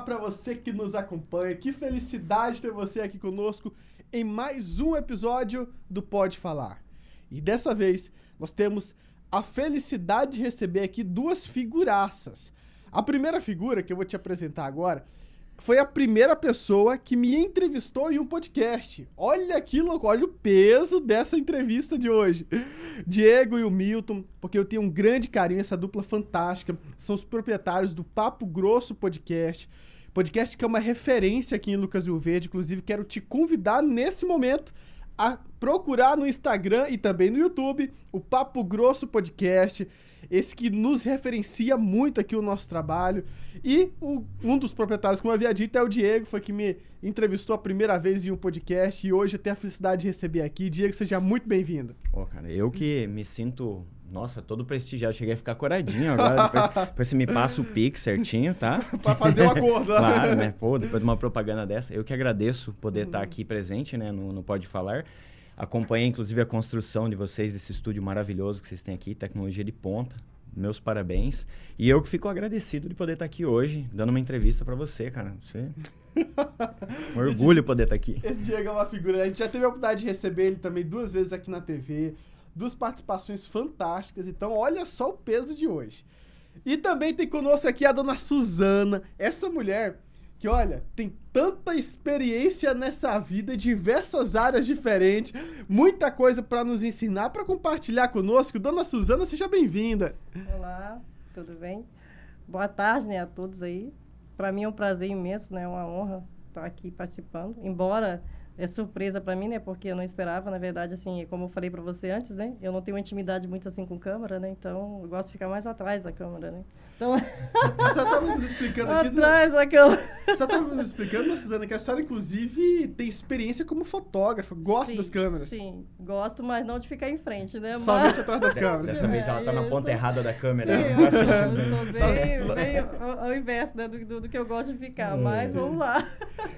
para você que nos acompanha. Que felicidade ter você aqui conosco em mais um episódio do Pode Falar. E dessa vez nós temos a felicidade de receber aqui duas figuraças. A primeira figura que eu vou te apresentar agora foi a primeira pessoa que me entrevistou em um podcast. Olha que louco, olha o peso dessa entrevista de hoje. Diego e o Milton, porque eu tenho um grande carinho, essa dupla fantástica, são os proprietários do Papo Grosso Podcast. Podcast que é uma referência aqui em Lucas Rio Verde. Inclusive, quero te convidar nesse momento a procurar no Instagram e também no YouTube o Papo Grosso Podcast, esse que nos referencia muito aqui o nosso trabalho. E um dos proprietários, como eu havia dito, é o Diego, foi que me entrevistou a primeira vez em um podcast e hoje eu tenho a felicidade de receber aqui. Diego, seja muito bem-vindo. Cara, eu que me sinto, todo prestigiado, cheguei a ficar coradinho agora, depois você me passa o Pix certinho, tá? Pra fazer um acordo. Claro, né? Depois de uma propaganda dessa, eu que agradeço poder estar aqui presente, né, no Pode Falar. Acompanhei, inclusive, a construção de vocês, desse estúdio maravilhoso que vocês têm aqui, tecnologia de ponta. Meus parabéns. E eu que fico agradecido de poder estar aqui hoje, dando uma entrevista para você, cara. Um orgulho poder estar aqui. Esse Diego é uma figura. A gente já teve a oportunidade de receber ele também 2 vezes aqui na TV. 2 participações fantásticas. Então, olha só o peso de hoje. E também tem conosco aqui a dona Suzana. Essa mulher que, olha, tem tanta experiência nessa vida, diversas áreas diferentes, muita coisa para nos ensinar, para compartilhar conosco. Dona Suzana, seja bem-vinda. Olá, tudo bem? Boa tarde, né, a todos aí. Para mim é um prazer imenso, né, uma honra estar aqui participando. Embora é surpresa para mim, né, porque eu não esperava, na verdade, assim, como eu falei para você antes, né, eu não tenho uma intimidade muito assim com câmera, né, então eu gosto de ficar mais atrás da câmera, né. Então... A senhora estava nos explicando aqui... Atrás da câmera. A senhora estava nos explicando, Suzana, que a senhora, inclusive, tem experiência como fotógrafa, gosta das câmeras. Sim, gosto, mas não de ficar em frente, né. Somente atrás das câmeras. Dessa vez ela tá na ponta errada da câmera. Sim, eu estou bem ao inverso, né, do que eu gosto de ficar, mas vamos lá.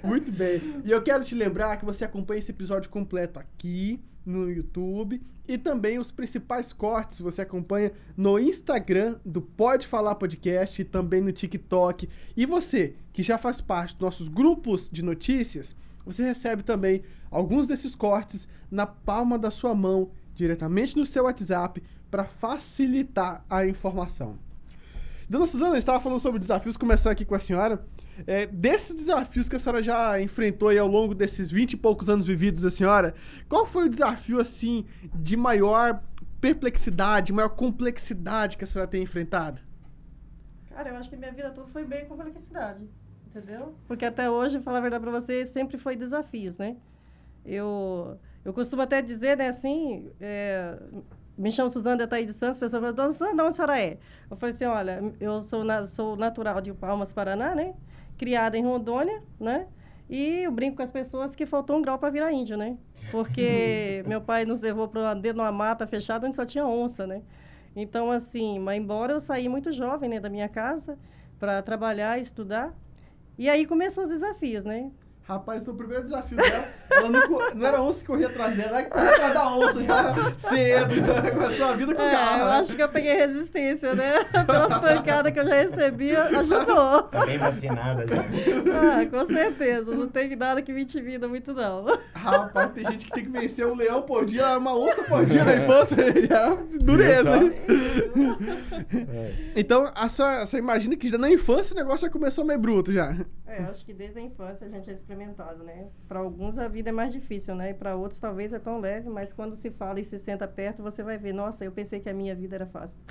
Muito bem. E eu quero te lembrar que você acompanha esse episódio completo aqui no YouTube e também os principais cortes você acompanha no Instagram do Pode Falar Podcast e também no TikTok. E você que já faz parte dos nossos grupos de notícias, você recebe também alguns desses cortes na palma da sua mão, diretamente no seu WhatsApp, para facilitar a informação. Dona Suzana, a gente estava falando sobre desafios, começar aqui com a senhora. Desses desafios que a senhora já enfrentou aí ao longo desses 20 e poucos anos vividos da senhora, qual foi o desafio, assim, de maior perplexidade, maior complexidade que a senhora tem enfrentado? Cara, eu acho que minha vida toda foi bem complexidade, entendeu? Porque até hoje, falar a verdade pra você, sempre foi desafios, né? Eu costumo até dizer, né, assim... Me chamo Suzana Detaí de Santos, a pessoa fala, dona Suzana, de onde a senhora é? Eu falei assim, olha, eu sou natural de Palmas, Paraná, né? Criada em Rondônia, né? E eu brinco com as pessoas que faltou 1 grau para virar índio, né? Porque meu pai nos levou para dentro de uma mata fechada onde só tinha onça, né? Então, assim, mas embora eu saí muito jovem, né, da minha casa para trabalhar e estudar, e aí começou os desafios, né? Rapaz, então o primeiro desafio dela, ela não era a onça que corria atrás dela, ela corria atrás da onça já cedo, começou a vida com o carro. Eu acho que eu peguei resistência, né? Pelas pancadas que eu já recebi, ajudou. Tá bem vacinada já. Com certeza, não tem nada que me intimida muito, não. Rapaz, tem gente que tem que vencer um leão por dia, uma onça por dia na infância, já dureza, hein? Então, a senhora imagina que já na infância o negócio já começou meio bruto já. Acho que desde a infância a gente é experimentado, né? Para alguns a vida é mais difícil, né? E para outros talvez é tão leve, mas quando se fala e se senta perto, você vai ver, nossa, eu pensei que a minha vida era fácil.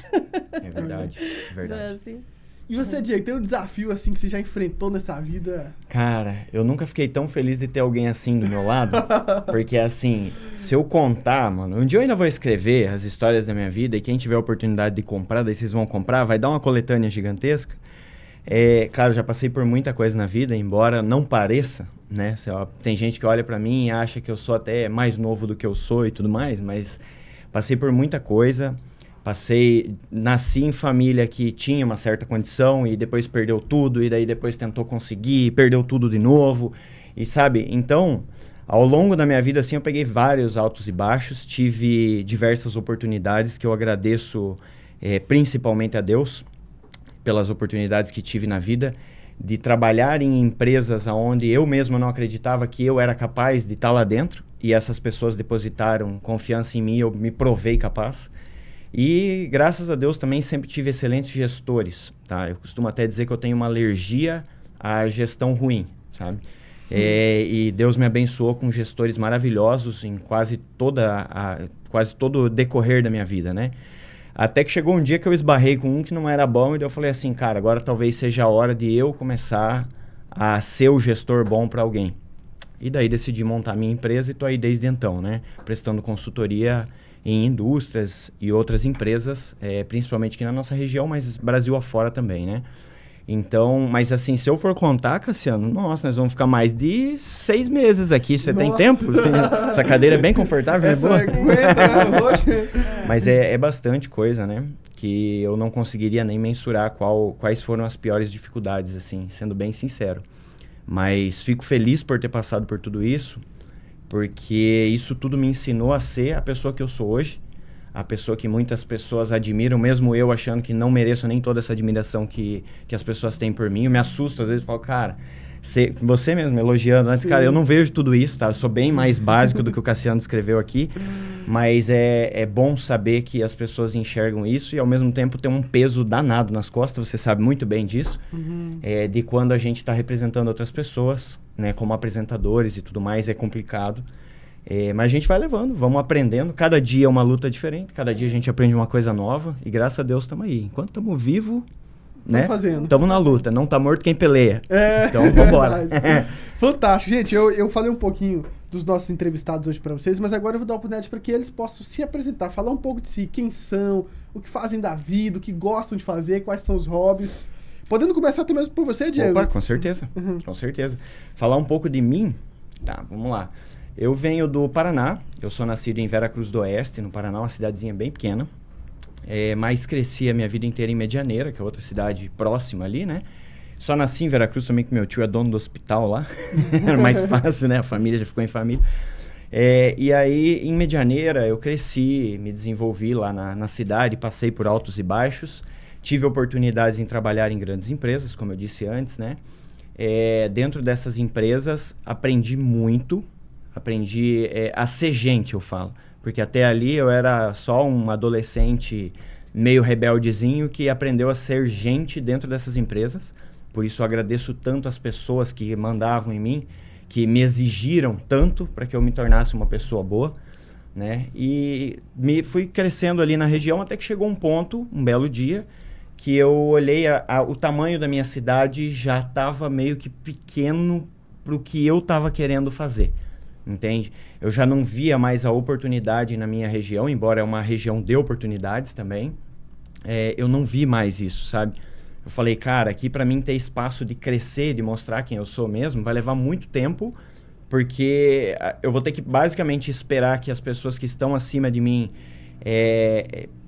É verdade, é verdade. Não é assim? E você, Diego, tem um desafio assim que você já enfrentou nessa vida? Cara, eu nunca fiquei tão feliz de ter alguém assim do meu lado, porque assim, se eu contar, mano, um dia eu ainda vou escrever as histórias da minha vida e quem tiver a oportunidade de comprar, daí vocês vão comprar, vai dar uma coletânea gigantesca. Claro, já passei por muita coisa na vida, embora não pareça, né? Tem gente que olha pra mim e acha que eu sou até mais novo do que eu sou e tudo mais, mas passei por muita coisa. Nasci em família que tinha uma certa condição e depois perdeu tudo, e daí depois tentou conseguir, perdeu tudo de novo, e sabe? Então, ao longo da minha vida, assim, eu peguei vários altos e baixos, tive diversas oportunidades que eu agradeço principalmente a Deus pelas oportunidades que tive na vida. de trabalhar em empresas onde eu mesmo não acreditava que eu era capaz de estar lá dentro, e essas pessoas depositaram confiança em mim, eu me provei capaz. E graças a Deus também sempre tive excelentes gestores, tá? Eu costumo até dizer que eu tenho uma alergia à gestão ruim, sabe? E Deus me abençoou com gestores maravilhosos em quase todo o decorrer da minha vida, né? Até que chegou um dia que eu esbarrei com um que não era bom, e daí eu falei assim, cara, agora talvez seja a hora de eu começar a ser o gestor bom para alguém. E daí decidi montar minha empresa e tô aí desde então, né? Prestando consultoria em indústrias e outras empresas, principalmente aqui na nossa região, mas Brasil afora também, né? Então, mas assim, se eu for contar, Cassiano, nossa, nós vamos ficar mais de 6 meses aqui. Você tem tempo? Essa cadeira é bem confortável, Essa é boa? aguenta, hoje. Mas é bastante coisa, né? Que eu não conseguiria nem mensurar quais foram as piores dificuldades, assim, sendo bem sincero. Mas fico feliz por ter passado por tudo isso, porque isso tudo me ensinou a ser a pessoa que eu sou hoje, a pessoa que muitas pessoas admiram, mesmo eu achando que não mereço nem toda essa admiração que as pessoas têm por mim. Eu me assusto, às vezes, falo, cara, você mesmo elogiando antes, cara, eu não vejo tudo isso, tá? Eu sou bem mais básico do que o Cassiano descreveu aqui, mas é bom saber que as pessoas enxergam isso e, ao mesmo tempo, tem um peso danado nas costas, você sabe muito bem disso, de quando a gente está representando outras pessoas, né? Como apresentadores e tudo mais, é complicado. Mas a gente vai levando, vamos aprendendo. Cada dia é uma luta diferente, cada dia a gente aprende uma coisa nova e graças a Deus estamos aí. Enquanto estamos vivos, né? Estamos na luta, não tá morto quem peleia. Então vamos embora. Fantástico. Gente, eu falei um pouquinho dos nossos entrevistados hoje para vocês, mas agora eu vou dar a oportunidade para que eles possam se apresentar, falar um pouco de si, quem são, o que fazem da vida, o que gostam de fazer, quais são os hobbies. Podendo começar até mesmo por você, Diego. Opa, com certeza, com certeza. Falar um pouco de mim, tá, vamos lá. Eu venho do Paraná, eu sou nascido em Vera Cruz do Oeste, no Paraná, uma cidadezinha bem pequena. Mas cresci a minha vida inteira em Medianeira, que é outra cidade próxima ali, né? Só nasci em Vera Cruz também, que meu tio é dono do hospital lá. Era mais fácil, né? A família já ficou em família. E aí, em Medianeira, eu cresci, me desenvolvi lá na cidade, passei por altos e baixos. Tive oportunidades em trabalhar em grandes empresas, como eu disse antes, né? Dentro dessas empresas, aprendi muito. Aprendi a ser gente, eu falo. Porque até ali eu era só um adolescente meio rebeldezinho que aprendeu a ser gente dentro dessas empresas. Por isso eu agradeço tanto as pessoas que mandavam em mim, que me exigiram tanto para que eu me tornasse uma pessoa boa, né? E fui crescendo ali na região até que chegou um ponto, um belo dia, que eu olhei o tamanho da minha cidade já estava meio que pequeno para o que eu estava querendo fazer. Entende? Eu já não via mais a oportunidade na minha região, embora é uma região de oportunidades também. Eu não vi mais isso, sabe? Eu falei, cara, aqui para mim ter espaço de crescer, de mostrar quem eu sou mesmo, vai levar muito tempo, porque eu vou ter que basicamente esperar que as pessoas que estão acima de mim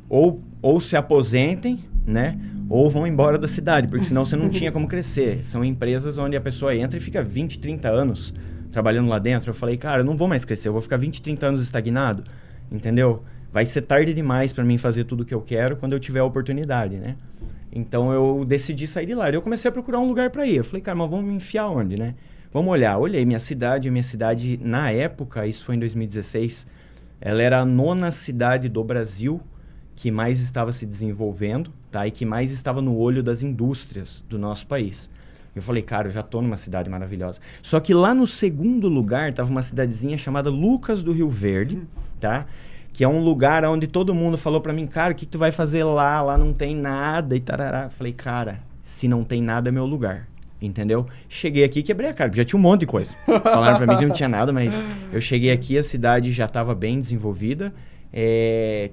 ou se aposentem, né? Ou vão embora da cidade, porque senão você não tinha como crescer. São empresas onde a pessoa entra e fica 20, 30 anos trabalhando lá dentro. Eu falei, cara, eu não vou mais crescer, eu vou ficar 20, 30 anos estagnado, entendeu? Vai ser tarde demais para mim fazer tudo o que eu quero quando eu tiver a oportunidade, né? Então eu decidi sair de lá. Eu comecei a procurar um lugar para ir. Eu falei, cara, mas vamos me enfiar onde, né? Vamos olhar. Olhei minha cidade, na época, isso foi em 2016, ela era a 9ª cidade do Brasil que mais estava se desenvolvendo, tá? E que mais estava no olho das indústrias do nosso país. Eu falei, cara, eu já tô numa cidade maravilhosa. Só que lá no segundo lugar tava uma cidadezinha chamada Lucas do Rio Verde, tá? Que é um lugar onde todo mundo falou pra mim, cara, o que tu vai fazer lá? Lá não tem nada e tarará. Eu falei, cara, se não tem nada é meu lugar, entendeu? Cheguei aqui e quebrei a cara, porque já tinha um monte de coisa. Falaram pra mim que não tinha nada, mas eu cheguei aqui, a cidade já tava bem desenvolvida.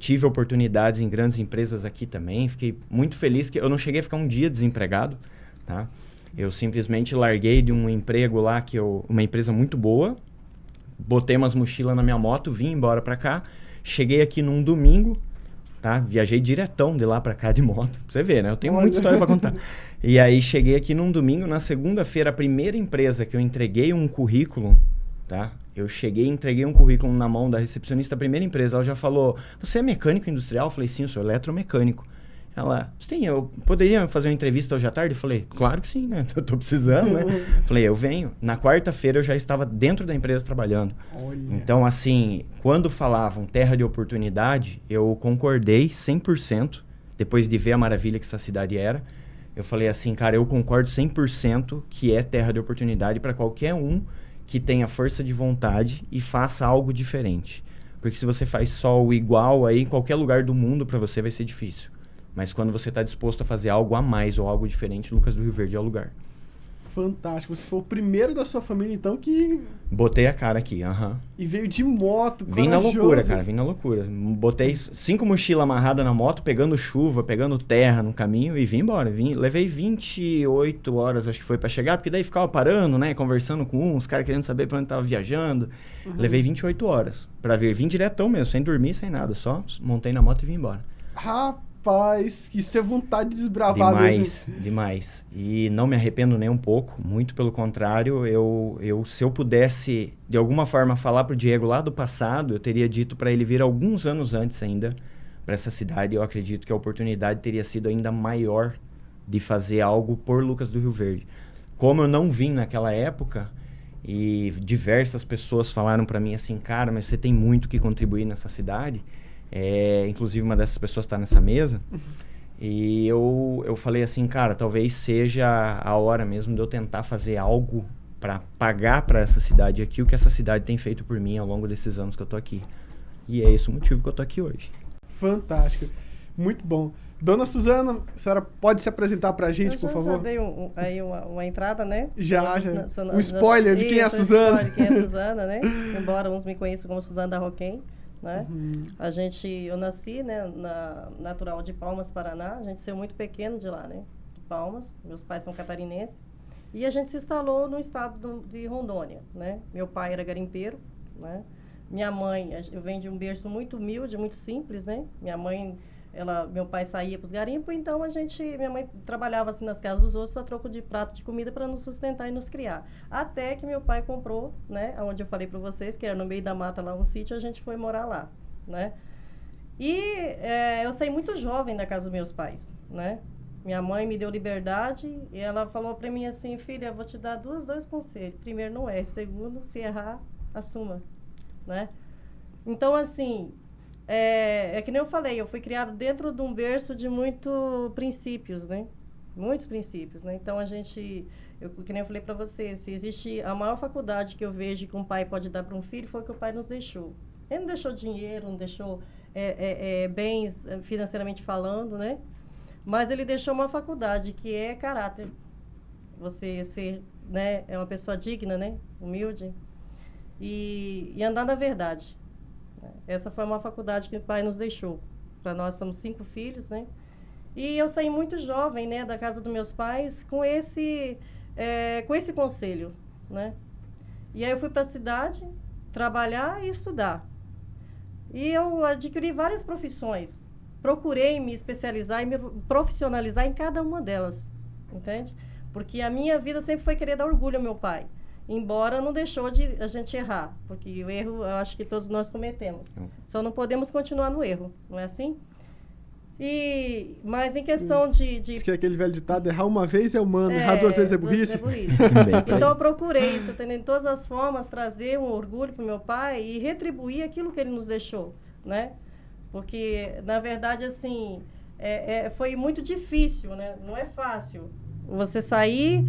Tive oportunidades em grandes empresas aqui também. Fiquei muito feliz que eu não cheguei a ficar um dia desempregado, tá? Eu simplesmente larguei de um emprego lá, uma empresa muito boa, botei umas mochilas na minha moto, vim embora pra cá, cheguei aqui num domingo, tá? Viajei diretão de lá pra cá de moto, pra você ver, né? Eu tenho muita história pra contar. E aí cheguei aqui num domingo, na segunda-feira, a primeira empresa que eu entreguei um currículo, tá? Eu cheguei e entreguei um currículo na mão da recepcionista da primeira empresa. Ela já falou, você é mecânico industrial? Eu falei, sim, eu sou eletromecânico. Ela, eu poderia fazer uma entrevista hoje à tarde? Eu falei, claro que sim, né? Eu tô precisando, né? Falei, eu venho. Na quarta-feira eu já estava dentro da empresa trabalhando. Olha. Então, assim, quando falavam terra de oportunidade, eu concordei 100%, depois de ver a maravilha que essa cidade era. Eu falei assim, cara, eu concordo 100% que é terra de oportunidade para qualquer um que tenha força de vontade e faça algo diferente. Porque se você faz só o igual, aí em qualquer lugar do mundo para você vai ser difícil. Mas quando você está disposto a fazer algo a mais ou algo diferente, Lucas do Rio Verde é o lugar. Fantástico. Você foi o primeiro da sua família, então, que... Botei a cara aqui, E veio de moto, Vim na loucura, cara, vim na loucura. Botei 5 mochilas amarradas na moto, pegando chuva, pegando terra no caminho e vim embora. Levei 28 horas, acho que foi pra chegar, porque daí ficava parando, né, conversando com os caras querendo saber pra onde tava viajando. Levei 28 horas pra vir. Vim diretão mesmo, sem dormir, sem nada, só montei na moto e vim embora. Rapaz, que isso é vontade de desbravar mesmo. Demais. E não me arrependo nem um pouco, muito pelo contrário. Se eu pudesse, de alguma forma, falar pro Diego lá do passado, eu teria dito para ele vir alguns anos antes ainda para essa cidade. Eu acredito que a oportunidade teria sido ainda maior de fazer algo por Lucas do Rio Verde. Como eu não vim naquela época, e diversas pessoas falaram para mim assim, cara, mas você tem muito que contribuir nessa cidade. Inclusive uma dessas pessoas está nessa mesa. E eu falei assim, cara, talvez seja a hora mesmo de eu tentar fazer algo para pagar para essa cidade aqui o que essa cidade tem feito por mim ao longo desses anos que eu tô aqui. E é esse o motivo que eu tô aqui hoje. Fantástico. Muito bom. Dona Suzana, a senhora pode se apresentar pra gente, por favor? Já veio aí uma entrada, né? Já. Um spoiler de quem é a Suzana. De quem é a Suzana, né? Embora uns me conheçam como Suzana da Roquem. Né? Eu nasci, né, natural de Palmas, Paraná. A gente saiu muito pequeno de lá, né, de Palmas. Meus pais são catarinenses. E a gente se instalou no estado de Rondônia, né? Meu pai era garimpeiro, né? Minha mãe, eu venho de um berço muito humilde, muito simples, né? Meu pai saía para os garimpos, então minha mãe trabalhava assim nas casas dos outros a troco de prato de comida para nos sustentar e nos criar. Até que meu pai comprou, né, onde eu falei para vocês, que era no meio da mata lá um sítio, a gente foi morar lá, né? E eu saí muito jovem da casa dos meus pais, né? Minha mãe me deu liberdade e ela falou para mim assim, filha, eu vou te dar dois conselhos. Primeiro, não erre. Segundo, se errar, assuma, né? Então, assim... É que nem eu falei, eu fui criada dentro de um berço de muitos princípios, né? Muitos princípios, né? Então, que nem eu falei para você, se existe a maior faculdade que eu vejo que um pai pode dar para um filho, foi o que o pai nos deixou. Ele não deixou dinheiro, não deixou bens financeiramente falando, né? Mas ele deixou uma faculdade que é caráter. Você ser, né, uma pessoa digna, né? Humilde. E andar na verdade. Essa foi uma faculdade que o pai nos deixou. Para nós somos 5 filhos, né? E eu saí muito jovem, né, da casa dos meus pais com esse conselho, né? E aí eu fui para a cidade trabalhar e estudar. E eu adquiri várias profissões. Procurei me especializar e me profissionalizar em cada uma delas, entende? Porque a minha vida sempre foi querer dar orgulho ao meu pai. Embora não deixou de a gente errar, porque o erro eu acho que todos nós cometemos. Só não podemos continuar no erro, não é assim? Mas em questão de... Diz que é aquele velho ditado, errar uma vez é humano, errar 2 vezes é burrice. Então eu procurei isso, de todas as formas, trazer um orgulho para o meu pai e retribuir aquilo que ele nos deixou, né? Porque, na verdade, assim, foi muito difícil, né? Não é fácil. Você sair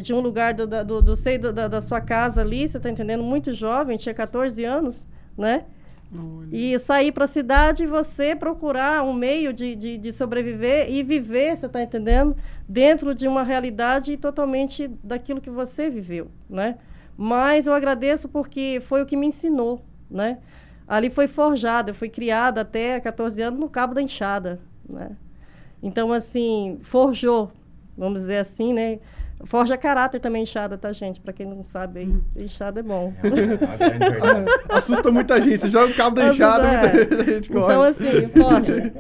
de um lugar do seio da sua casa ali, você está entendendo? Muito jovem, tinha 14 anos, né? Olha. E sair para a cidade e você procurar um meio de sobreviver e viver, você está entendendo? Dentro de uma realidade totalmente daquilo que você viveu, né? Mas eu agradeço porque foi o que me ensinou, né? Ali foi forjada, eu fui criada até 14 anos no cabo da enxada, né? Então, assim, forjou. Vamos dizer assim, né? Forja caráter também, enxada, tá, gente? Pra quem não sabe, aí, enxada é bom. Assusta muita gente. Você joga o cabo da enxada, muita gente corre. Então, assim, forja.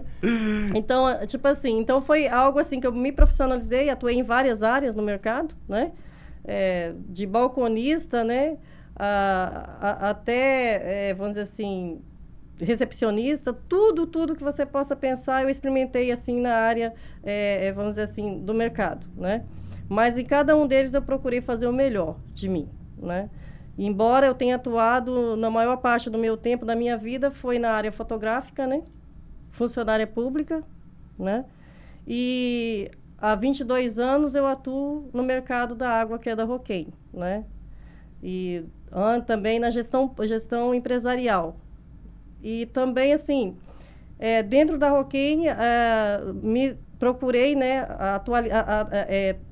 Então, tipo assim, então foi algo assim que eu me profissionalizei, atuei em várias áreas no mercado, né? De balconista, né? Até, vamos dizer assim, recepcionista, tudo que você possa pensar, eu experimentei, assim, na área, vamos dizer assim, do mercado, né? Mas em cada um deles eu procurei fazer o melhor de mim, né? Embora eu tenha atuado, na maior parte do meu tempo, da minha vida, foi na área fotográfica, né? Funcionária pública, né? E há 22 anos eu atuo no mercado da água, que é da Roquem, né? E também na gestão empresarial. E também, assim, dentro da Roquem, me procurei, né,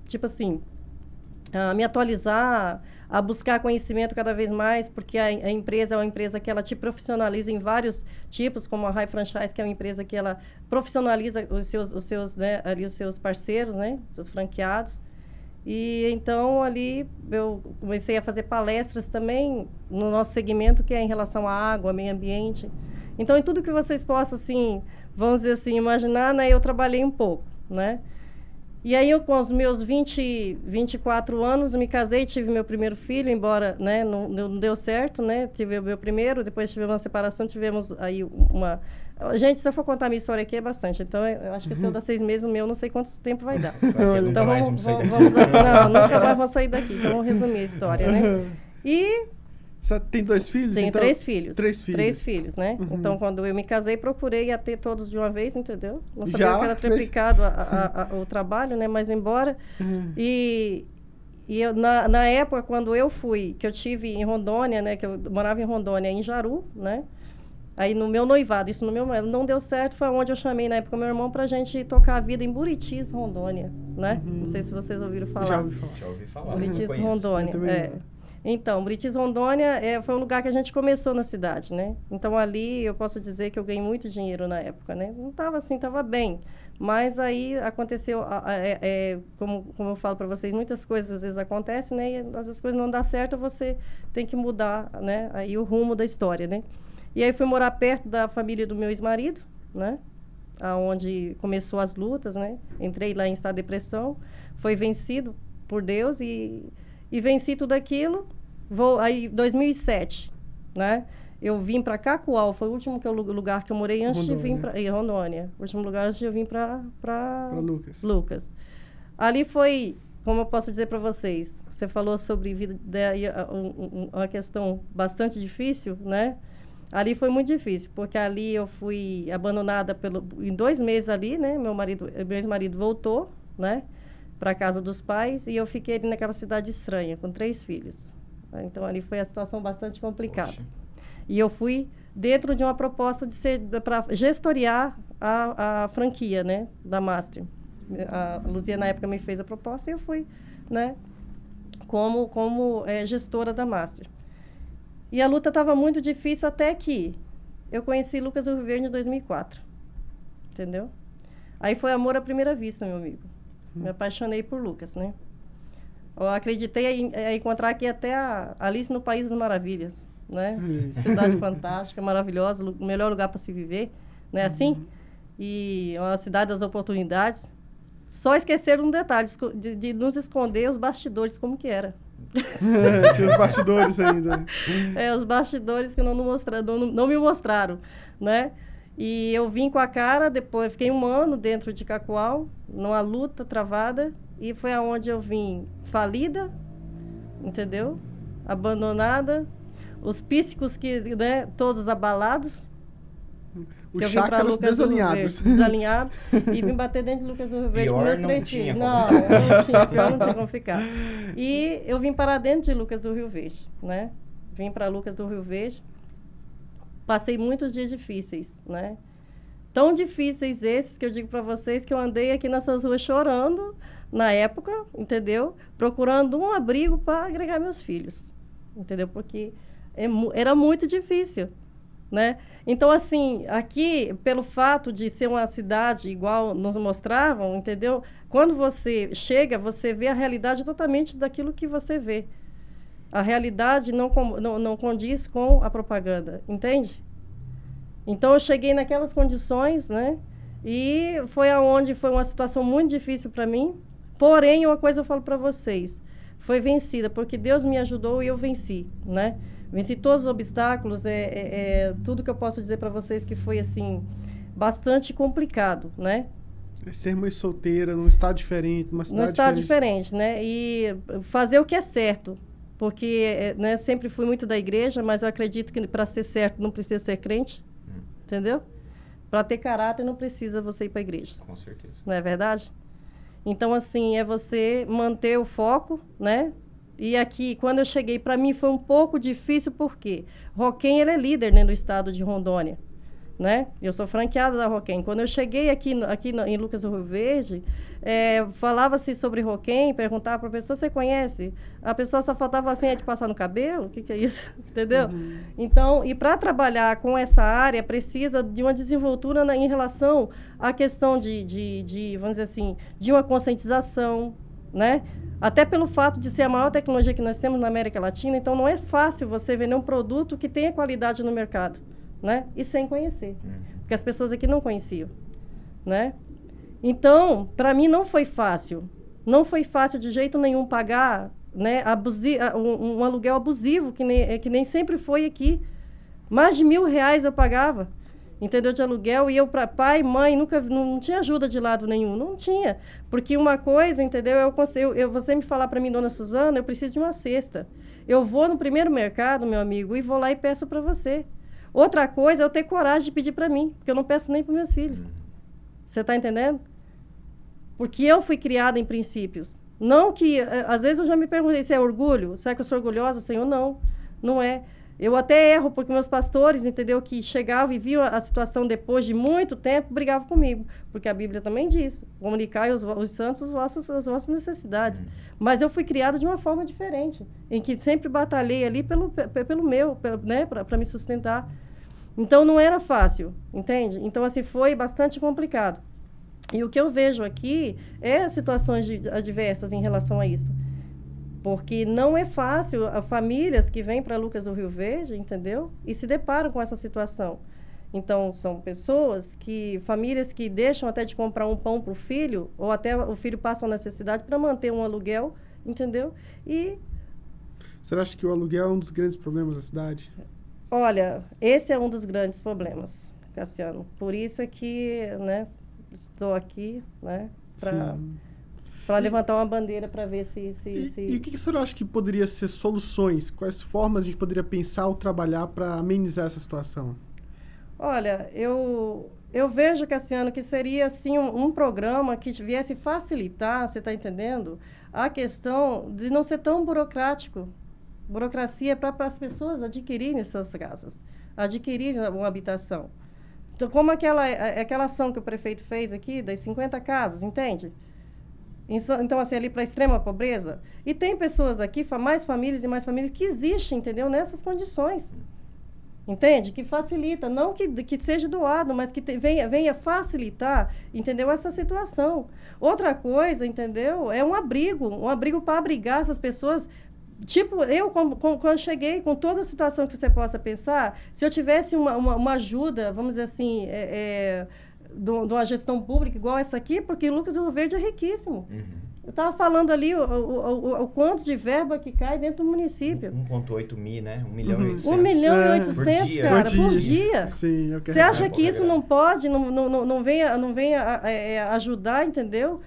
tipo assim, me atualizar, a buscar conhecimento cada vez mais, porque a empresa é uma empresa que ela te profissionaliza em vários tipos, como a High Franchise, que é uma empresa que ela profissionaliza os seus, né, ali os seus parceiros, né, seus franqueados. E então ali eu comecei a fazer palestras também no nosso segmento, que é em relação à água, meio ambiente. Então, em tudo que vocês possam, assim, vamos dizer assim, imaginar, né, eu trabalhei um pouco, né? E aí, eu, com os meus 24 anos, me casei, tive meu primeiro filho, embora, né, não deu certo, né? Tive o meu primeiro, depois tivemos uma separação, tivemos aí uma... Gente, se eu for contar a minha história aqui, é bastante. Então, eu acho que o seu dá 6 meses, o meu não sei quanto tempo vai dar. Então, vamos não, nunca mais vamos sair daqui. Então, vamos resumir a história, né? E... Você tem 2 filhos? Tenho então? 3 filhos. 3 filhos. 3 filhos, né? Uhum. Então, quando eu me casei, procurei a ter todos de uma vez, entendeu? Não sabia Já? que era triplicado o trabalho, né? Mas embora. Uhum. E eu, na época, quando eu fui, que eu tive em Rondônia, né? Que eu morava em Rondônia, em Jaru, né? Aí, no meu noivado, isso no meu não deu certo, foi onde eu chamei, na época, meu irmão pra gente tocar a vida em Buritis, Rondônia, né? Uhum. Não sei se vocês ouviram falar. Já ouvi falar. Já ouvi falar. Buritis, não conheço. Rondônia, Eu também não. Então, Buritis, Rondônia foi um lugar que a gente começou na cidade, né? Então, ali eu posso dizer que eu ganhei muito dinheiro na época, né? Não estava assim, estava bem. Mas aí aconteceu, como eu falo para vocês, muitas coisas às vezes acontecem, né? E às vezes as coisas não dão certo, você tem que mudar, né? Aí o rumo da história, né? E aí fui morar perto da família do meu ex-marido, né? Aonde começou as lutas, né? Entrei lá em estado de depressão, foi vencido por Deus e venci tudo aquilo. Aí, 2007, né? Eu vim para Cacoal, foi o último lugar que eu morei antes de vir para Rondônia. O último lugar antes de eu vir para Lucas. Ali foi, como eu posso dizer para vocês, você falou sobre vida, uma questão bastante difícil, né? Ali foi muito difícil, porque ali eu fui abandonada em 2 meses ali, né? Meu ex-marido voltou, né? Para a casa dos pais, e eu fiquei ali naquela cidade estranha, com 3 filhos. Então, ali foi a situação bastante complicada. Poxa. E eu fui dentro de uma proposta para gestoriar a franquia, né, da Master. A Luzia, na época, me fez a proposta e eu fui, né, como gestora da Master. E a luta estava muito difícil até que eu conheci Lucas do Rio Verde em 2004. Entendeu? Aí foi amor à primeira vista, meu amigo. Me apaixonei por Lucas, né? Eu acreditei em encontrar aqui até a Alice no País das Maravilhas, né? Cidade fantástica, maravilhosa, o melhor lugar para se viver, né? Assim? E uma cidade das oportunidades. Só esqueceram um detalhe, de nos esconder os bastidores, como que era. Tinha os bastidores ainda. Os bastidores que não me mostraram, né? E eu vim com a cara, depois fiquei 1 ano dentro de Cacoal, numa luta travada, e foi aonde eu vim falida, entendeu? Abandonada, os psíquicos né, todos abalados. Os chácaras desalinhados. Desalinhado, e vim bater dentro de Lucas do Rio Verde com meus 3 filhos. Não tinha como ficar. E eu vim parar dentro de Lucas do Rio Verde, né? Vim para Lucas do Rio Verde. Passei muitos dias difíceis, né? Tão difíceis esses que eu digo para vocês que eu andei aqui nessas ruas chorando na época, entendeu? Procurando um abrigo para agregar meus filhos, entendeu? Porque era muito difícil, né? Então, assim, aqui, pelo fato de ser uma cidade igual nos mostravam, entendeu? Quando você chega, você vê a realidade totalmente daquilo que você vê. A realidade não condiz com a propaganda, entende? Então, eu cheguei naquelas condições, né? E foi uma situação muito difícil para mim. Porém, uma coisa eu falo para vocês, foi vencida, porque Deus me ajudou e eu venci, né? Venci todos os obstáculos, tudo que eu posso dizer para vocês que foi, assim, bastante complicado, né? É ser mãe solteira, num estado diferente, numa cidade diferente, né? E fazer o que é certo, porque né, sempre fui muito da igreja, mas eu acredito que para ser certo não precisa ser crente, entendeu? Para ter caráter não precisa você ir para a igreja. Com certeza. Não é verdade? Então, assim, é você manter o foco, né? E aqui, quando eu cheguei, para mim foi um pouco difícil, porque Roquém, ele é líder, né, no estado de Rondônia, né? Eu sou franqueada da Roquém. Quando eu cheguei aqui em Lucas do Rio Verde, falava-se sobre Roquém, perguntava para a pessoa, você conhece? A pessoa só faltava assim, de passar no cabelo? O que é isso? Entendeu? Uhum. Então, e para trabalhar com essa área, precisa de uma desenvoltura em relação à questão vamos dizer assim, de uma conscientização, né? Até pelo fato de ser a maior tecnologia que nós temos na América Latina, então não é fácil você vender um produto que tenha qualidade no mercado, né? E sem conhecer, porque as pessoas aqui não conheciam, né? Então, para mim não foi fácil de jeito nenhum pagar, né, um aluguel abusivo, que nem sempre foi aqui. Mais de R$1.000 eu pagava, entendeu, de aluguel, e eu para pai, mãe, não tinha ajuda de lado nenhum, não tinha, porque uma coisa, entendeu, você me falar para mim, dona Suzana, eu preciso de uma cesta, eu vou no primeiro mercado, meu amigo, e vou lá e peço para você. Outra coisa é eu ter coragem de pedir para mim, porque eu não peço nem para meus filhos, você está entendendo? Porque eu fui criada em princípios, não que, às vezes eu já me perguntei se é orgulho, será que eu sou orgulhosa, Senhor? Não é. Eu até erro, porque meus pastores, entendeu, que chegavam e viam a situação depois de muito tempo, brigavam comigo. Porque a Bíblia também diz, comunicai aos santos as vossas necessidades. Mas eu fui criada de uma forma diferente, em que sempre batalhei ali pelo meu, né, para me sustentar. Então, não era fácil, entende? Então, assim, foi bastante complicado. E o que eu vejo aqui é situações adversas em relação a isso. Porque não é fácil, famílias que vêm para Lucas do Rio Verde, entendeu? E se deparam com essa situação. Então, são famílias que deixam até de comprar um pão para o filho, ou até o filho passa uma necessidade para manter um aluguel, entendeu? E... Você acha que o aluguel é um dos grandes problemas da cidade? Olha, esse é um dos grandes problemas, Cassiano. Por isso é que, né, estou aqui, né, para levantar uma bandeira para ver se... E o que a senhora acha que poderia ser soluções? Quais formas a gente poderia pensar ou trabalhar para amenizar essa situação? Olha, eu vejo, Cassiano, que seria assim, um programa que viesse facilitar, você está entendendo? A questão de não ser tão burocrático. Burocracia é para as pessoas adquirirem suas casas, adquirirem uma habitação. Então, como aquela ação que o prefeito fez aqui, das 50 casas, entende? Então, assim, ali para a extrema pobreza. E tem pessoas aqui, mais famílias e mais famílias, que existem, entendeu? Nessas condições. Entende? Que facilita, não que seja doado, mas que venha facilitar, entendeu? Essa situação. Outra coisa, entendeu? É um abrigo para abrigar essas pessoas. Tipo, eu, quando eu cheguei, com toda a situação que você possa pensar, se eu tivesse uma ajuda, vamos dizer assim, de uma gestão pública igual essa aqui, porque Lucas do Rio Verde é riquíssimo. Eu estava falando ali o quanto de verba que cai dentro do município. 1,8 mil, né? 1.800.000. 1.800.000, cara, por dia. Sim, você acha que isso não pode, não venha ajudar, entendeu?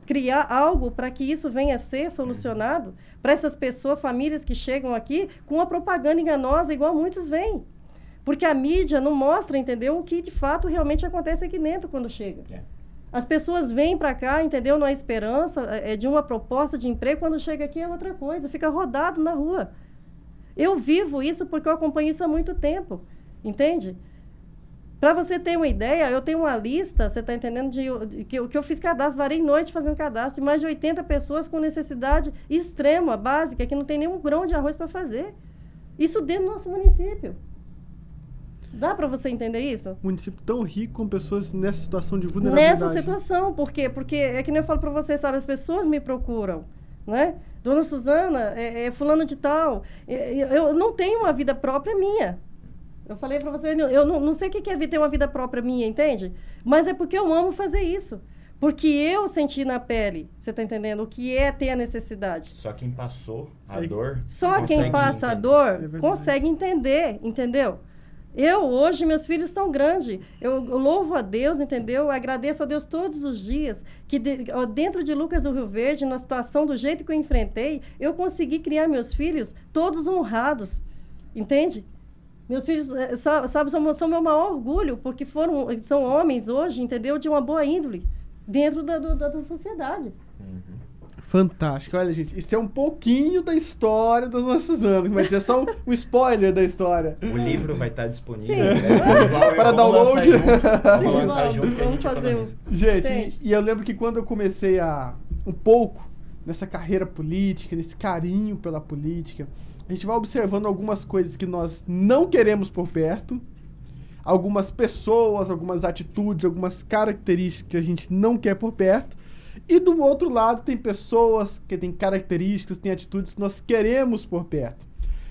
Criar algo para que isso venha a ser solucionado para essas pessoas, famílias que chegam aqui com uma propaganda enganosa, igual muitos vêm. Porque a mídia não mostra, entendeu, o que de fato realmente acontece aqui dentro quando chega. As pessoas vêm para cá, entendeu, na esperança de uma proposta de emprego, quando chega aqui é outra coisa, fica rodado na rua. Eu vivo isso porque eu acompanho isso há muito tempo, entende? Para você ter uma ideia, eu tenho uma lista, você está entendendo, que eu fiz cadastro, varei noite fazendo cadastro, de mais de 80 pessoas com necessidade extrema, básica, que não tem nenhum grão de arroz para fazer. Isso dentro do nosso município. Dá para você entender isso? Um município tão rico com pessoas nessa situação de vulnerabilidade. Nessa situação, por quê? Porque é que nem eu falo para você, sabe, as pessoas me procuram, né? Dona Suzana, fulano de tal, eu não tenho uma vida própria minha. Eu falei para você, eu não sei o que é ter uma vida própria minha, entende? Mas é porque eu amo fazer isso. Porque eu senti na pele, você está entendendo? O que é ter a necessidade. Só quem passou a dor... Só quem passa a dor consegue entender, entendeu? Hoje, meus filhos estão grandes. Eu louvo a Deus, entendeu? Eu agradeço a Deus todos os dias que dentro de Lucas do Rio Verde, na situação do jeito que eu enfrentei, eu consegui criar meus filhos todos honrados, entende? Meus filhos, sabe, são meu maior orgulho, porque são homens hoje, entendeu? De uma boa índole dentro da sociedade. Fantástico. Olha, gente, isso é um pouquinho da história dos nossos anos, mas é só um spoiler da história. O livro vai estar disponível. Para download. Vamos lançar junto. Vamos fazer Gente, e eu lembro que quando eu comecei um pouco nessa carreira política, nesse carinho pela política, a gente vai observando algumas coisas que nós não queremos por perto, algumas pessoas, algumas atitudes, algumas características que a gente não quer por perto. E do outro lado tem pessoas que têm características, têm atitudes que nós queremos por perto.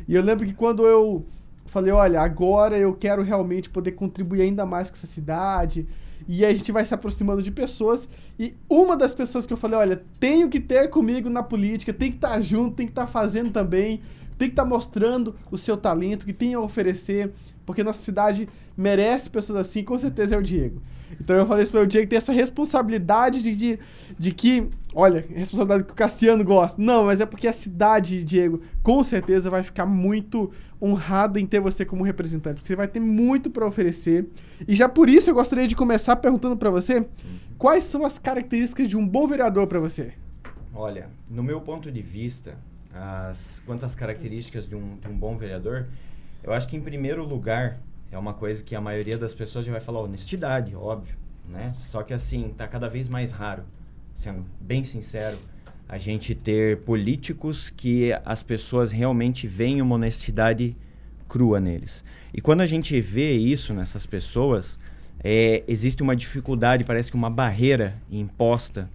E eu lembro que quando eu falei, olha, agora eu quero realmente poder contribuir ainda mais com essa cidade, e aí a gente vai se aproximando de pessoas, e uma das pessoas que eu falei, olha, tenho que ter comigo na política, tem que estar junto, tem que estar fazendo também, tem que estar mostrando o seu talento, que tem a oferecer, porque nossa cidade merece pessoas assim, com certeza é o Diego. Então eu falei isso para o Diego, tem essa responsabilidade de que, olha, responsabilidade que o Cassiano gosta. Não, mas é porque a cidade, Diego, com certeza vai ficar muito honrada em ter você como representante, porque você vai ter muito para oferecer. E já por isso eu gostaria de começar perguntando para você, quais são as características de um bom vereador para você? Olha, no meu ponto de vista, quanto às características de um bom vereador, eu acho que em primeiro lugar é uma coisa que a maioria das pessoas já vai falar, honestidade, óbvio, né? Só que assim, tá cada vez mais raro, sendo bem sincero, a gente ter políticos que as pessoas realmente veem uma honestidade crua neles. E quando a gente vê isso nessas pessoas, existe uma dificuldade, parece que uma barreira imposta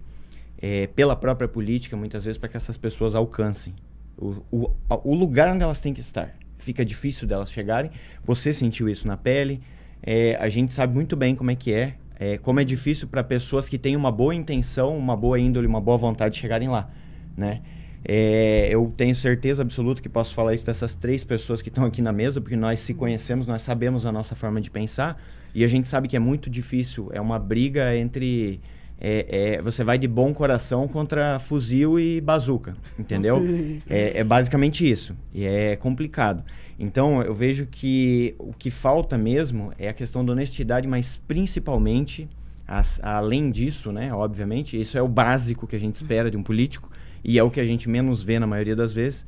pela própria política, muitas vezes, para que essas pessoas alcancem o lugar onde elas têm que estar. Fica difícil delas chegarem. Você sentiu isso na pele. A gente sabe muito bem como é que como é difícil para pessoas que têm uma boa intenção, uma boa índole, uma boa vontade de chegarem lá, né? Eu tenho certeza absoluta que posso falar isso dessas 3 pessoas que estão aqui na mesa, porque nós se conhecemos, nós sabemos a nossa forma de pensar, e a gente sabe que é muito difícil. É uma briga entre... você vai de bom coração contra fuzil e bazuca, entendeu? É basicamente isso. E é complicado. Então, eu vejo que o que falta mesmo é a questão da honestidade, mas principalmente, além disso, né, obviamente, isso é o básico que a gente espera de um político, e é o que a gente menos vê na maioria das vezes.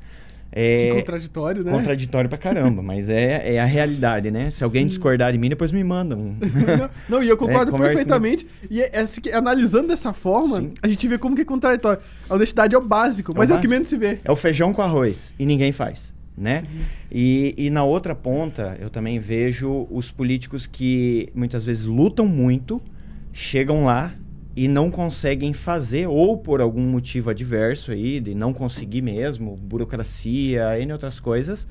Que contraditório, né? Contraditório pra caramba, mas é a realidade, né? Se alguém discordar de mim, depois me manda. Não, e eu concordo perfeitamente. E analisando dessa forma, sim, a gente vê como que é contraditório. A honestidade é o básico, mas é o que menos se vê. É o feijão com arroz, e ninguém faz, né? E na outra ponta, eu também vejo os políticos que muitas vezes lutam muito, chegam lá e não conseguem fazer, ou por algum motivo adverso aí, de não conseguir mesmo, burocracia, N outras coisas,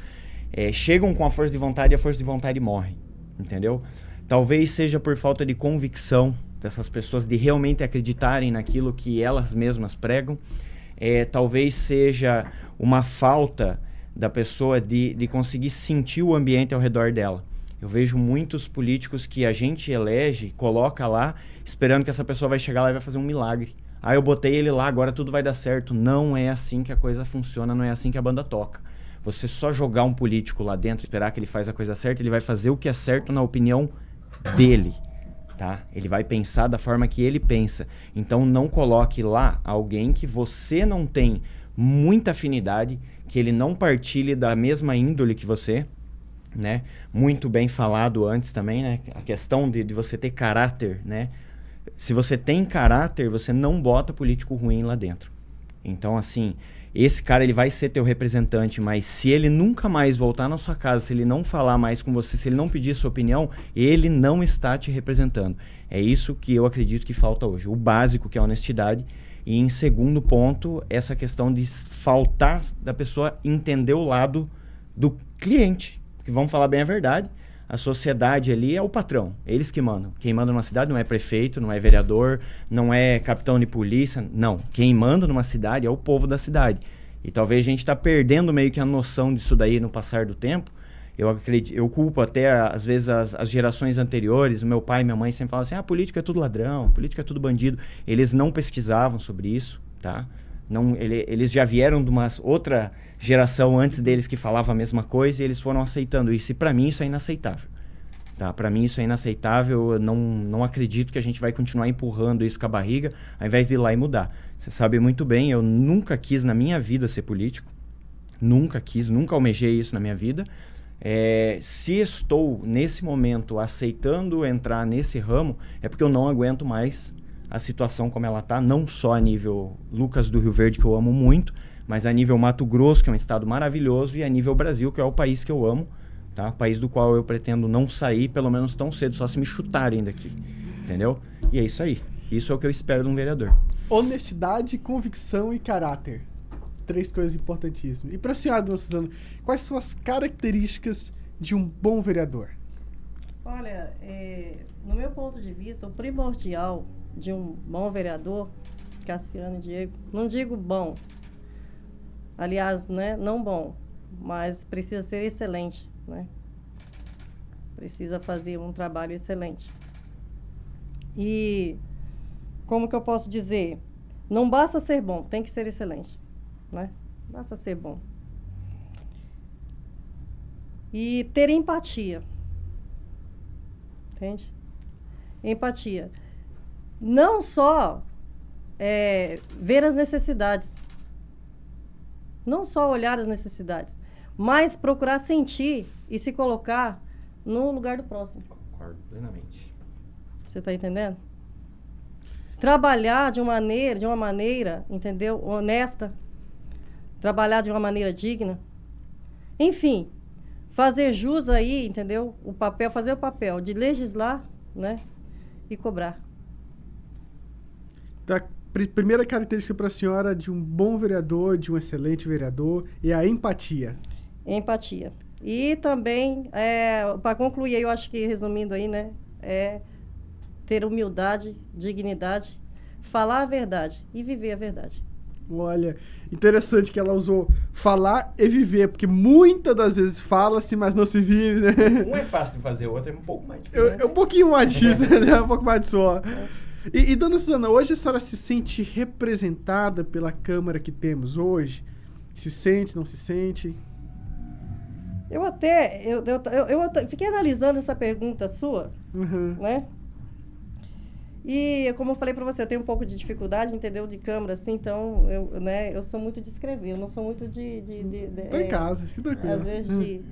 chegam com a força de vontade e a força de vontade morre, entendeu? Talvez seja por falta de convicção dessas pessoas de realmente acreditarem naquilo que elas mesmas pregam, talvez seja uma falta da pessoa de conseguir sentir o ambiente ao redor dela. Eu vejo muitos políticos que a gente elege, coloca lá, esperando que essa pessoa vai chegar lá e vai fazer um milagre. Eu botei ele lá, agora tudo vai dar certo. Não é assim que a coisa funciona, não é assim que a banda toca. Você só jogar um político lá dentro, esperar que ele faça a coisa certa, ele vai fazer o que é certo na opinião dele, tá? Ele vai pensar da forma que ele pensa. Então não coloque lá alguém que você não tem muita afinidade, que ele não partilhe da mesma índole que você, né? Muito bem falado antes também, né? A questão de você ter caráter, né? Se você tem caráter, você não bota político ruim lá dentro. Então, assim, esse cara, ele vai ser teu representante, mas se ele nunca mais voltar na sua casa, se ele não falar mais com você, se ele não pedir sua opinião, ele não está te representando. É isso que eu acredito que falta hoje. O básico, que é a honestidade. E em segundo ponto, essa questão de faltar da pessoa entender o lado do cliente. Porque vamos falar bem a verdade, A sociedade ali é o patrão, eles que mandam. Quem manda numa cidade não é prefeito, não é vereador, não é capitão de polícia, não. Quem manda numa cidade é o povo da cidade. E talvez a gente está perdendo meio que a noção disso daí no passar do tempo. Eu acredito, eu culpo até, às vezes, as gerações anteriores. O meu pai e minha mãe sempre falavam assim, político é tudo ladrão, político é tudo bandido. Eles não pesquisavam sobre isso, tá? Não, eles já vieram de uma outra geração antes deles que falava a mesma coisa e eles foram aceitando isso. E para mim isso é inaceitável. Tá? Para mim isso é inaceitável. Eu não acredito que a gente vai continuar empurrando isso com a barriga ao invés de ir lá e mudar. Você sabe muito bem, eu nunca quis na minha vida ser político. Nunca quis, nunca almejei isso na minha vida. Se estou, nesse momento, aceitando entrar nesse ramo, é porque eu não aguento mais a situação como ela está, não só a nível Lucas do Rio Verde, que eu amo muito, mas a nível Mato Grosso, que é um estado maravilhoso, e a nível Brasil, que é o país que eu amo, tá? País do qual eu pretendo não sair, pelo menos tão cedo, só se me chutarem daqui, entendeu? E é isso aí. Isso é o que eu espero de um vereador. Honestidade, convicção e caráter. 3 coisas importantíssimas. E para a senhora, dona Suzana, quais são as características de um bom vereador? Olha, no meu ponto de vista, o primordial de um bom vereador, Cassiano e Diego, não digo bom, aliás, né, não bom, mas precisa ser excelente, né? Precisa fazer um trabalho excelente. E, como que eu posso dizer? Não basta ser bom, tem que ser excelente, né? Basta ser bom. E ter empatia. Entende? Empatia. Não só ver as necessidades. Não só olhar as necessidades. Mas procurar sentir e se colocar no lugar do próximo. Concordo plenamente. Você está entendendo? Trabalhar de uma maneira, entendeu? Honesta. Trabalhar de uma maneira digna. Enfim, fazer jus aí, entendeu? Fazer o papel de legislar, né? E cobrar. A primeira característica para a senhora de um bom vereador, de um excelente vereador, é a empatia. Empatia. E também, para concluir, eu acho que resumindo aí, né? Ter humildade, dignidade, falar a verdade e viver a verdade. Olha, interessante que ela usou falar e viver, porque muitas das vezes fala-se, mas não se vive, né? Um é fácil de fazer, o outro é um pouco mais difícil. É um pouquinho mais difícil, né? Um pouco mais de suor. E, dona Suzana, hoje a senhora se sente representada pela Câmara que temos hoje? Se sente, não se sente? Eu fiquei analisando essa pergunta sua, né? E, como eu falei para você, eu tenho um pouco de dificuldade, entendeu? De câmera, assim, então, eu sou muito de escrever, eu não sou muito de Tô em casa, fica tranquilo. Às vezes,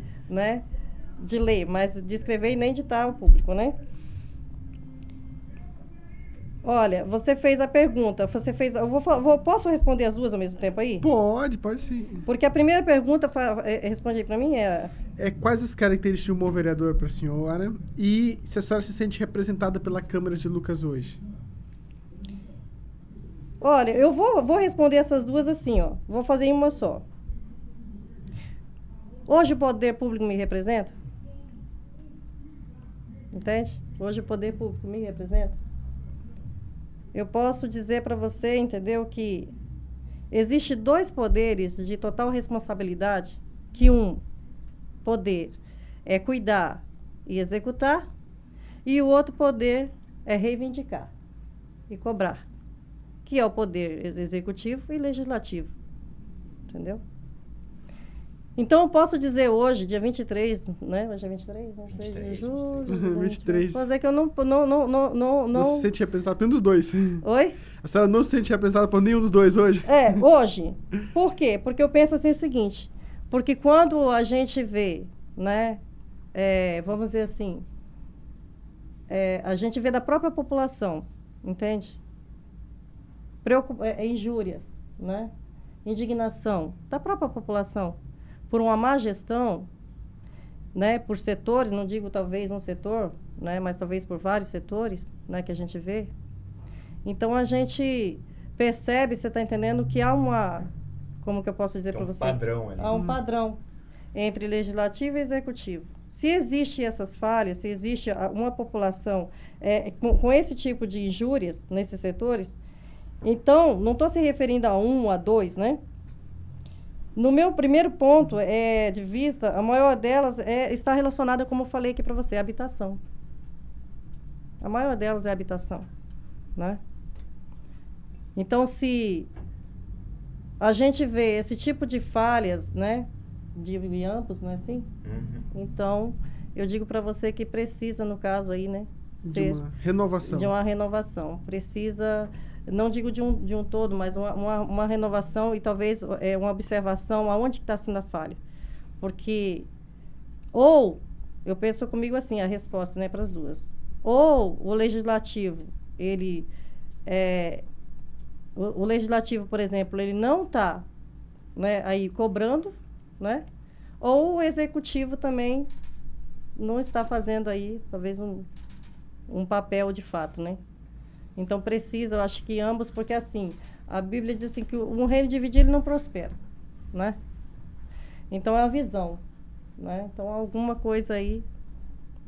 de ler, mas de escrever e nem de estar ao público, né? Olha, você fez a pergunta, posso responder as duas ao mesmo tempo aí? Pode sim. Porque a primeira pergunta, responde aí para mim, quais as características de um bom vereador para a senhora e se a senhora se sente representada pela Câmara de Lucas hoje? Olha, eu vou responder essas duas assim, ó. Vou fazer em uma só. Hoje o poder público me representa? Entende? Hoje o poder público me representa? Eu posso dizer para você, entendeu, que existe 2 poderes de total responsabilidade, que um poder é cuidar e executar, e o outro poder é reivindicar e cobrar, que é o poder executivo e legislativo, entendeu? Então, eu posso dizer hoje, dia 23, né? Hoje é 23, não sei, de julho. 23. Posso dizer que eu não se sente representada por nenhum dos dois. Oi? A senhora não se sente representada por nenhum dos dois hoje? Hoje. Por quê? Porque eu penso assim o seguinte, porque quando a gente vê, né? Vamos dizer assim, a gente vê da própria população, entende? Injúrias, né? Indignação da própria população por uma má gestão, né, por setores, não digo talvez um setor, né, mas talvez por vários setores, né, que a gente vê. Então, a gente percebe, você está entendendo, que há como que eu posso dizer para você? Padrão ali. Há um padrão entre legislativo e executivo. se existe essas falhas, se existe uma população com esse tipo de injúrias nesses setores, então, não estou se referindo a 1, a 2, né? No meu primeiro ponto de vista, a maior delas está relacionada, como eu falei aqui para você, à habitação. A maior delas é a habitação, né? Então, se a gente vê esse tipo de falhas, né, de ambos, não é assim? Uhum. Então, eu digo para você que precisa, no caso aí, né, De uma renovação. de uma renovação. Precisa, não digo de um todo, mas uma renovação e talvez uma observação aonde está sendo a falha. Porque, ou, eu penso comigo assim, a resposta, né, para as duas. Ou o legislativo, ele... O legislativo, por exemplo, ele não está, né, aí cobrando, né? Ou o executivo também não está fazendo aí, talvez, um papel de fato, né? Então, precisa, eu acho que ambos, porque assim, a Bíblia diz assim que um reino dividido ele não prospera, né? Então, é a visão, né? Então, alguma coisa aí,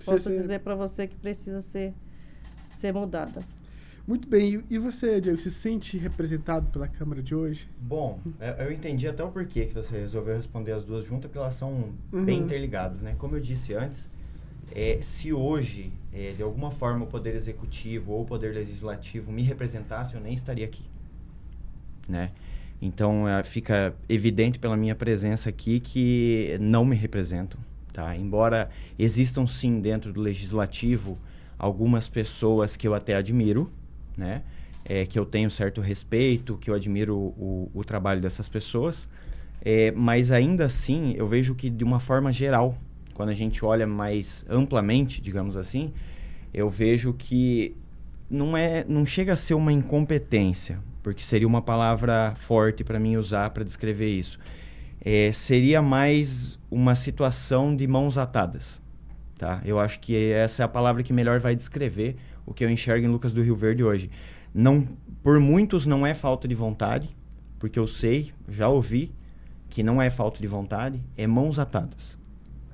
posso dizer para você que precisa ser mudada. Muito bem. E você, Diego, se sente representado pela Câmara de hoje? Bom, eu entendi até o porquê que você resolveu responder as duas juntas, porque elas são bem interligadas, né? Como eu disse antes, se hoje, de alguma forma, o Poder Executivo ou o Poder Legislativo me representasse, eu nem estaria aqui, né? Então, fica evidente pela minha presença aqui que não me representam, tá? Embora existam, sim, dentro do Legislativo, algumas pessoas que eu até admiro, né? Que eu tenho certo respeito, que eu admiro o trabalho dessas pessoas, mas ainda assim eu vejo que de uma forma geral, quando a gente olha mais amplamente, digamos assim, eu vejo que não chega a ser uma incompetência, porque seria uma palavra forte para mim usar para descrever isso. Seria mais uma situação de mãos atadas, tá? Eu acho que essa é a palavra que melhor vai descrever o que eu enxergo em Lucas do Rio Verde hoje. Por muitos não é falta de vontade, porque eu sei, já ouvi, que não é falta de vontade, é mãos atadas.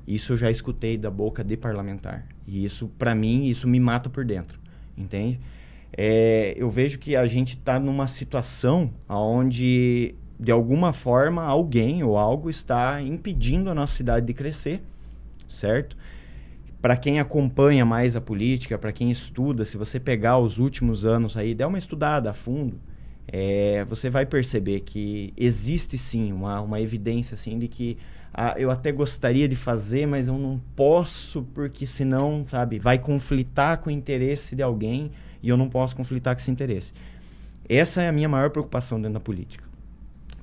Isso eu já escutei da boca de parlamentar. E isso, para mim, isso me mata por dentro, entende? Eu vejo que a gente está numa situação onde, de alguma forma, alguém ou algo está impedindo a nossa cidade de crescer, certo? Para quem acompanha mais a política, para quem estuda, se você pegar os últimos anos aí, der uma estudada a fundo, você vai perceber que existe sim uma evidência assim, de que eu até gostaria de fazer, mas eu não posso porque senão, sabe, vai conflitar com o interesse de alguém e eu não posso conflitar com esse interesse. Essa é a minha maior preocupação dentro da política.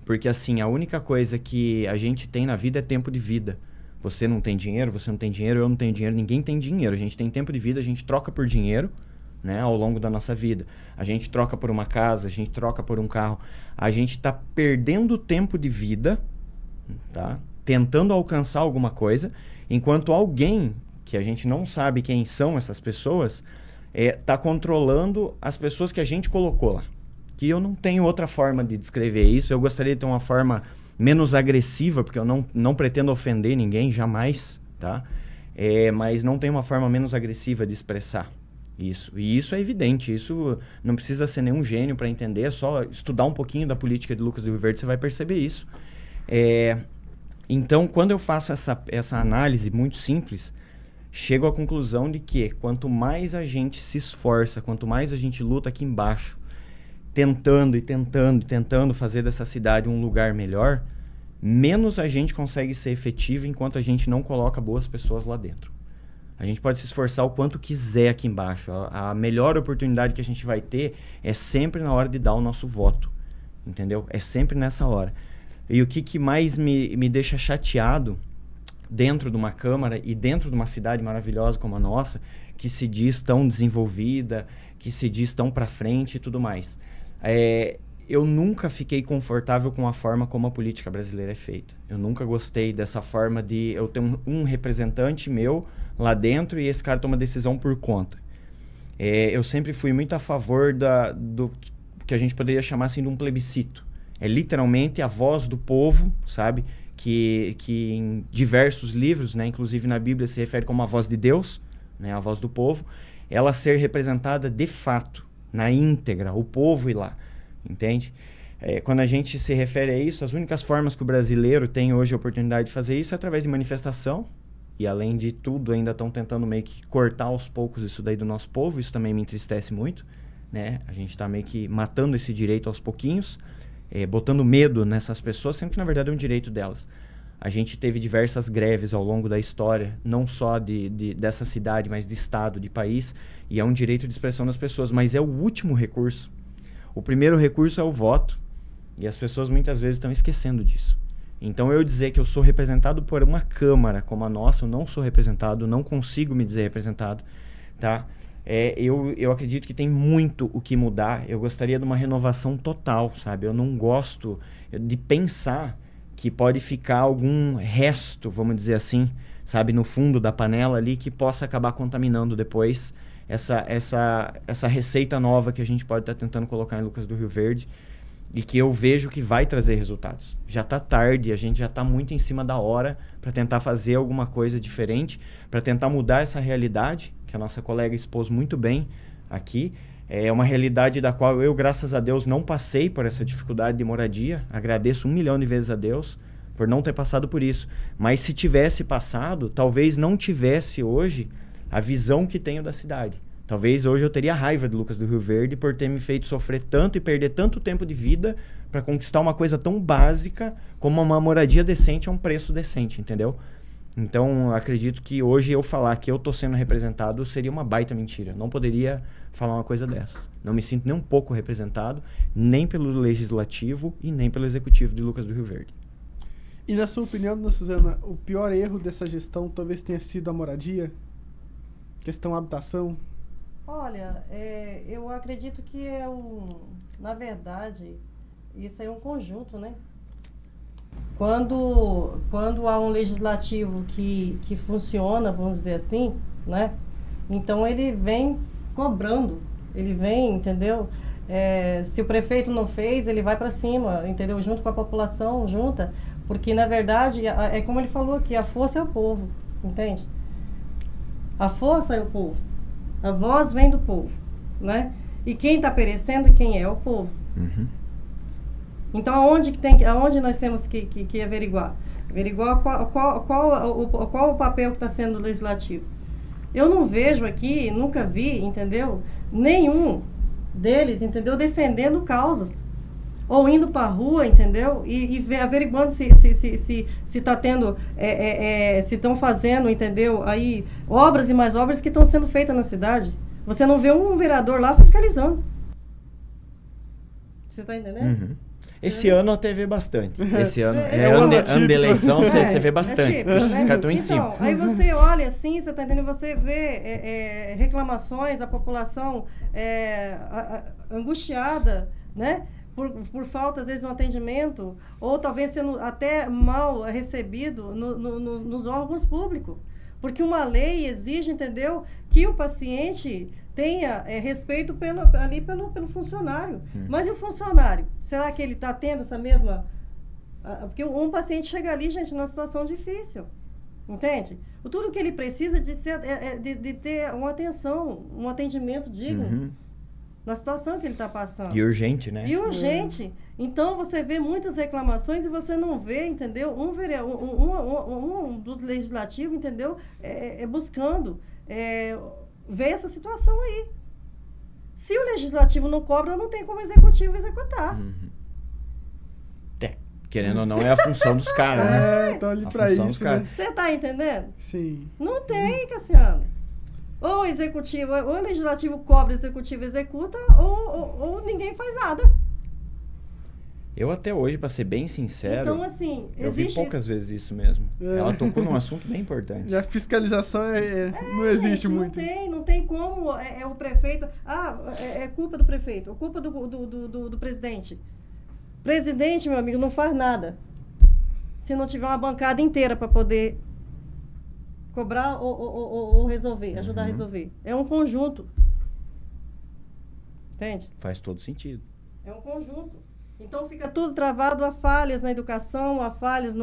Porque assim, a única coisa que a gente tem na vida é tempo de vida. Você não tem dinheiro, você não tem dinheiro, eu não tenho dinheiro, ninguém tem dinheiro. A gente tem tempo de vida, a gente troca por dinheiro, né, ao longo da nossa vida. A gente troca por uma casa, a gente troca por um carro. A gente está perdendo tempo de vida, tá? Tentando alcançar alguma coisa, enquanto alguém, que a gente não sabe quem são essas pessoas, está controlando as pessoas que a gente colocou lá. Que eu não tenho outra forma de descrever isso. Eu gostaria de ter uma forma menos agressiva, porque eu não pretendo ofender ninguém, jamais, tá? Mas não tem uma forma menos agressiva de expressar isso. E isso é evidente, isso não precisa ser nenhum gênio para entender, é só estudar um pouquinho da política de Lucas do Rio Verde, você vai perceber isso. Então, quando eu faço essa análise muito simples, chego à conclusão de que quanto mais a gente se esforça, quanto mais a gente luta aqui embaixo, tentando fazer dessa cidade um lugar melhor, menos a gente consegue ser efetivo enquanto a gente não coloca boas pessoas lá dentro. A gente pode se esforçar o quanto quiser aqui embaixo. A melhor oportunidade que a gente vai ter é sempre na hora de dar o nosso voto, entendeu? É sempre nessa hora. E o que mais me deixa chateado dentro de uma Câmara e dentro de uma cidade maravilhosa como a nossa, que se diz tão desenvolvida, que se diz tão para frente e tudo mais. Eu nunca fiquei confortável com a forma como a política brasileira é feita. Eu nunca gostei dessa forma de eu ter um representante meu lá dentro e esse cara toma decisão por conta. Eu sempre fui muito a favor do que a gente poderia chamar assim de um plebiscito. É literalmente a voz do povo, sabe? que em diversos livros, né, inclusive na Bíblia, se refere como a voz de Deus, né, a voz do povo, ela ser representada de fato, na íntegra, o povo ir lá, entende? Quando a gente se refere a isso, as únicas formas que o brasileiro tem hoje a oportunidade de fazer isso é através de manifestação, e além de tudo ainda estão tentando meio que cortar aos poucos isso daí do nosso povo, isso também me entristece muito, né? A gente está meio que matando esse direito aos pouquinhos, botando medo nessas pessoas, sendo que na verdade é um direito delas. A gente teve diversas greves ao longo da história, não só dessa cidade, mas de estado, de país, e é um direito de expressão das pessoas, mas é o último recurso. O primeiro recurso é o voto, e as pessoas muitas vezes estão esquecendo disso. Então, eu dizer que eu sou representado por uma Câmara como a nossa, eu não sou representado, não consigo me dizer representado, tá? Eu acredito que tem muito o que mudar. Eu gostaria de uma renovação total, sabe? Eu não gosto de pensar que pode ficar algum resto, vamos dizer assim, sabe? No fundo da panela ali, que possa acabar contaminando depois essa receita nova que a gente pode estar tentando colocar em Lucas do Rio Verde. E que eu vejo que vai trazer resultados. Já está tarde, a gente já está muito em cima da hora para tentar fazer alguma coisa diferente, para tentar mudar essa realidade, que a nossa colega expôs muito bem aqui. É uma realidade da qual eu, graças a Deus, não passei por essa dificuldade de moradia. Agradeço 1 milhão de vezes a Deus por não ter passado por isso. Mas se tivesse passado, talvez não tivesse hoje a visão que tenho da cidade. Talvez hoje eu teria raiva de Lucas do Rio Verde por ter me feito sofrer tanto e perder tanto tempo de vida para conquistar uma coisa tão básica como uma moradia decente a um preço decente, entendeu? Então, acredito que hoje eu falar que eu tô sendo representado seria uma baita mentira. Não poderia falar uma coisa dessas. Não me sinto nem um pouco representado, nem pelo Legislativo e nem pelo Executivo de Lucas do Rio Verde. E na sua opinião, dona Suzana, o pior erro dessa gestão talvez tenha sido a moradia? Questão habitação? Olha, eu acredito que na verdade, isso é um conjunto, né? Quando há um legislativo que funciona, vamos dizer assim, né? Então ele vem cobrando, ele vem, entendeu? Se o prefeito não fez, ele vai para cima, entendeu? Junto com a população, junta, porque na verdade, é como ele falou aqui, a força é o povo, entende? A força é o povo. A voz vem do povo, né? E quem está perecendo, quem é? O povo. Uhum. Então, aonde nós temos que averiguar? Averiguar qual o papel que está sendo legislativo. Eu não vejo aqui, nunca vi, entendeu? Nenhum deles, entendeu? Defendendo causas. Ou indo para a rua, entendeu? E averiguando se está tendo, se estão fazendo, entendeu? Aí, obras e mais obras que estão sendo feitas na cidade. Você não vê um vereador lá fiscalizando. Você está entendendo? Uhum. Esse ano teve bastante. Esse ano, ano de eleição, você vê bastante. Típico, né? Os caras estão em cima. Então, aí você olha assim, você está entendendo? Você vê reclamações, a população angustiada, né? Por falta, às vezes, no atendimento, ou talvez sendo até mal recebido nos órgãos públicos. Porque uma lei exige, entendeu, que o paciente tenha respeito pelo funcionário. Mas e o funcionário? Será que ele está tendo essa mesma... Porque um paciente chega ali, gente, numa situação difícil. Entende? Tudo que ele precisa de ter uma atenção, um atendimento digno. Uhum. Na situação que ele está passando. E urgente, né? E urgente. Então, você vê muitas reclamações e você não vê, entendeu? Um dos legislativos, entendeu? Buscando ver essa situação aí. Se o legislativo não cobra, não tem como o executivo executar. Uhum. Querendo ou não, é a função dos caras, né? Estão ali A para função dos isso, caras. né? Você está entendendo? Sim. Não tem, Cassiano. Ou o executivo, ou o legislativo cobra, o executivo executa, ou ninguém faz nada. Eu até hoje, para ser bem sincero, Então, assim, eu vi poucas vezes isso mesmo. É. Ela tocou num assunto bem importante. E a fiscalização não existe gente, muito. Não tem como o prefeito... é culpa do prefeito, é culpa do presidente. Presidente, meu amigo, não faz nada. Se não tiver uma bancada inteira para poder cobrar ou resolver, ajudar a resolver. É um conjunto. Entende? Faz todo sentido. É um conjunto. Então fica tudo travado, há falhas na educação, há falhas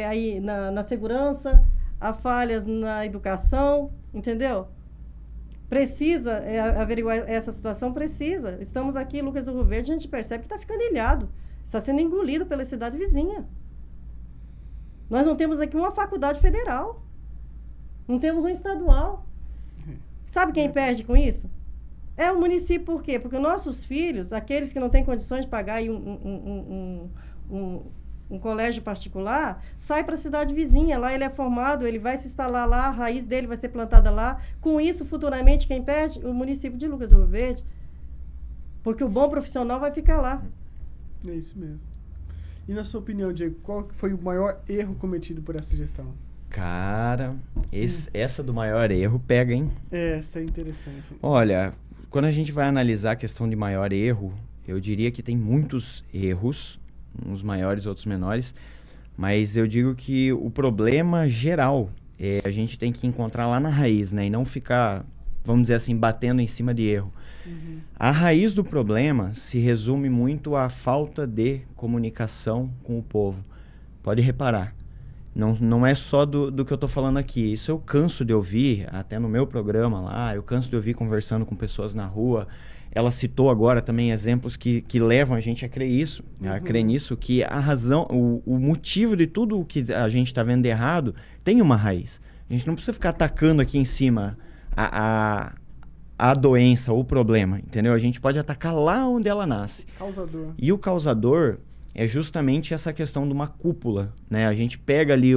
aí na segurança, há falhas na educação, entendeu? Precisa averiguar essa situação, precisa. Estamos aqui, Lucas do Rio Verde, a gente percebe que está ficando ilhado, está sendo engolido pela cidade vizinha. Nós não temos aqui uma faculdade federal, não temos um estadual. Sabe quem perde com isso? É o município. Por quê? Porque nossos filhos, aqueles que não têm condições de pagar aí um colégio particular, sai para a cidade vizinha. Lá ele é formado, ele vai se instalar lá, a raiz dele vai ser plantada lá. Com isso, futuramente, quem perde? O município de Lucas do Rio Verde. Porque o bom profissional vai ficar lá. É isso mesmo. E na sua opinião, Diego, qual foi o maior erro cometido por essa gestão? Cara, essa do maior erro pega, hein? Essa é interessante. Olha, quando a gente vai analisar a questão de maior erro, eu diria que tem muitos erros, uns maiores, outros menores, mas eu digo que o problema geral a gente tem que encontrar lá na raiz, né? E não ficar, vamos dizer assim, batendo em cima de erro. Uhum. A raiz do problema se resume muito à falta de comunicação com o povo. Pode reparar. Não é só do que eu estou falando aqui. Isso eu canso de ouvir, até no meu programa lá, eu canso de ouvir conversando com pessoas na rua. Ela citou agora também exemplos que levam a gente a crer isso, a crer nisso, que a razão, o motivo de tudo o que a gente está vendo de errado tem uma raiz. A gente não precisa ficar atacando aqui em cima a doença ou o problema, entendeu? A gente pode atacar lá onde ela nasce. Causador. E o causador é justamente essa questão de uma cúpula, né? A gente pega ali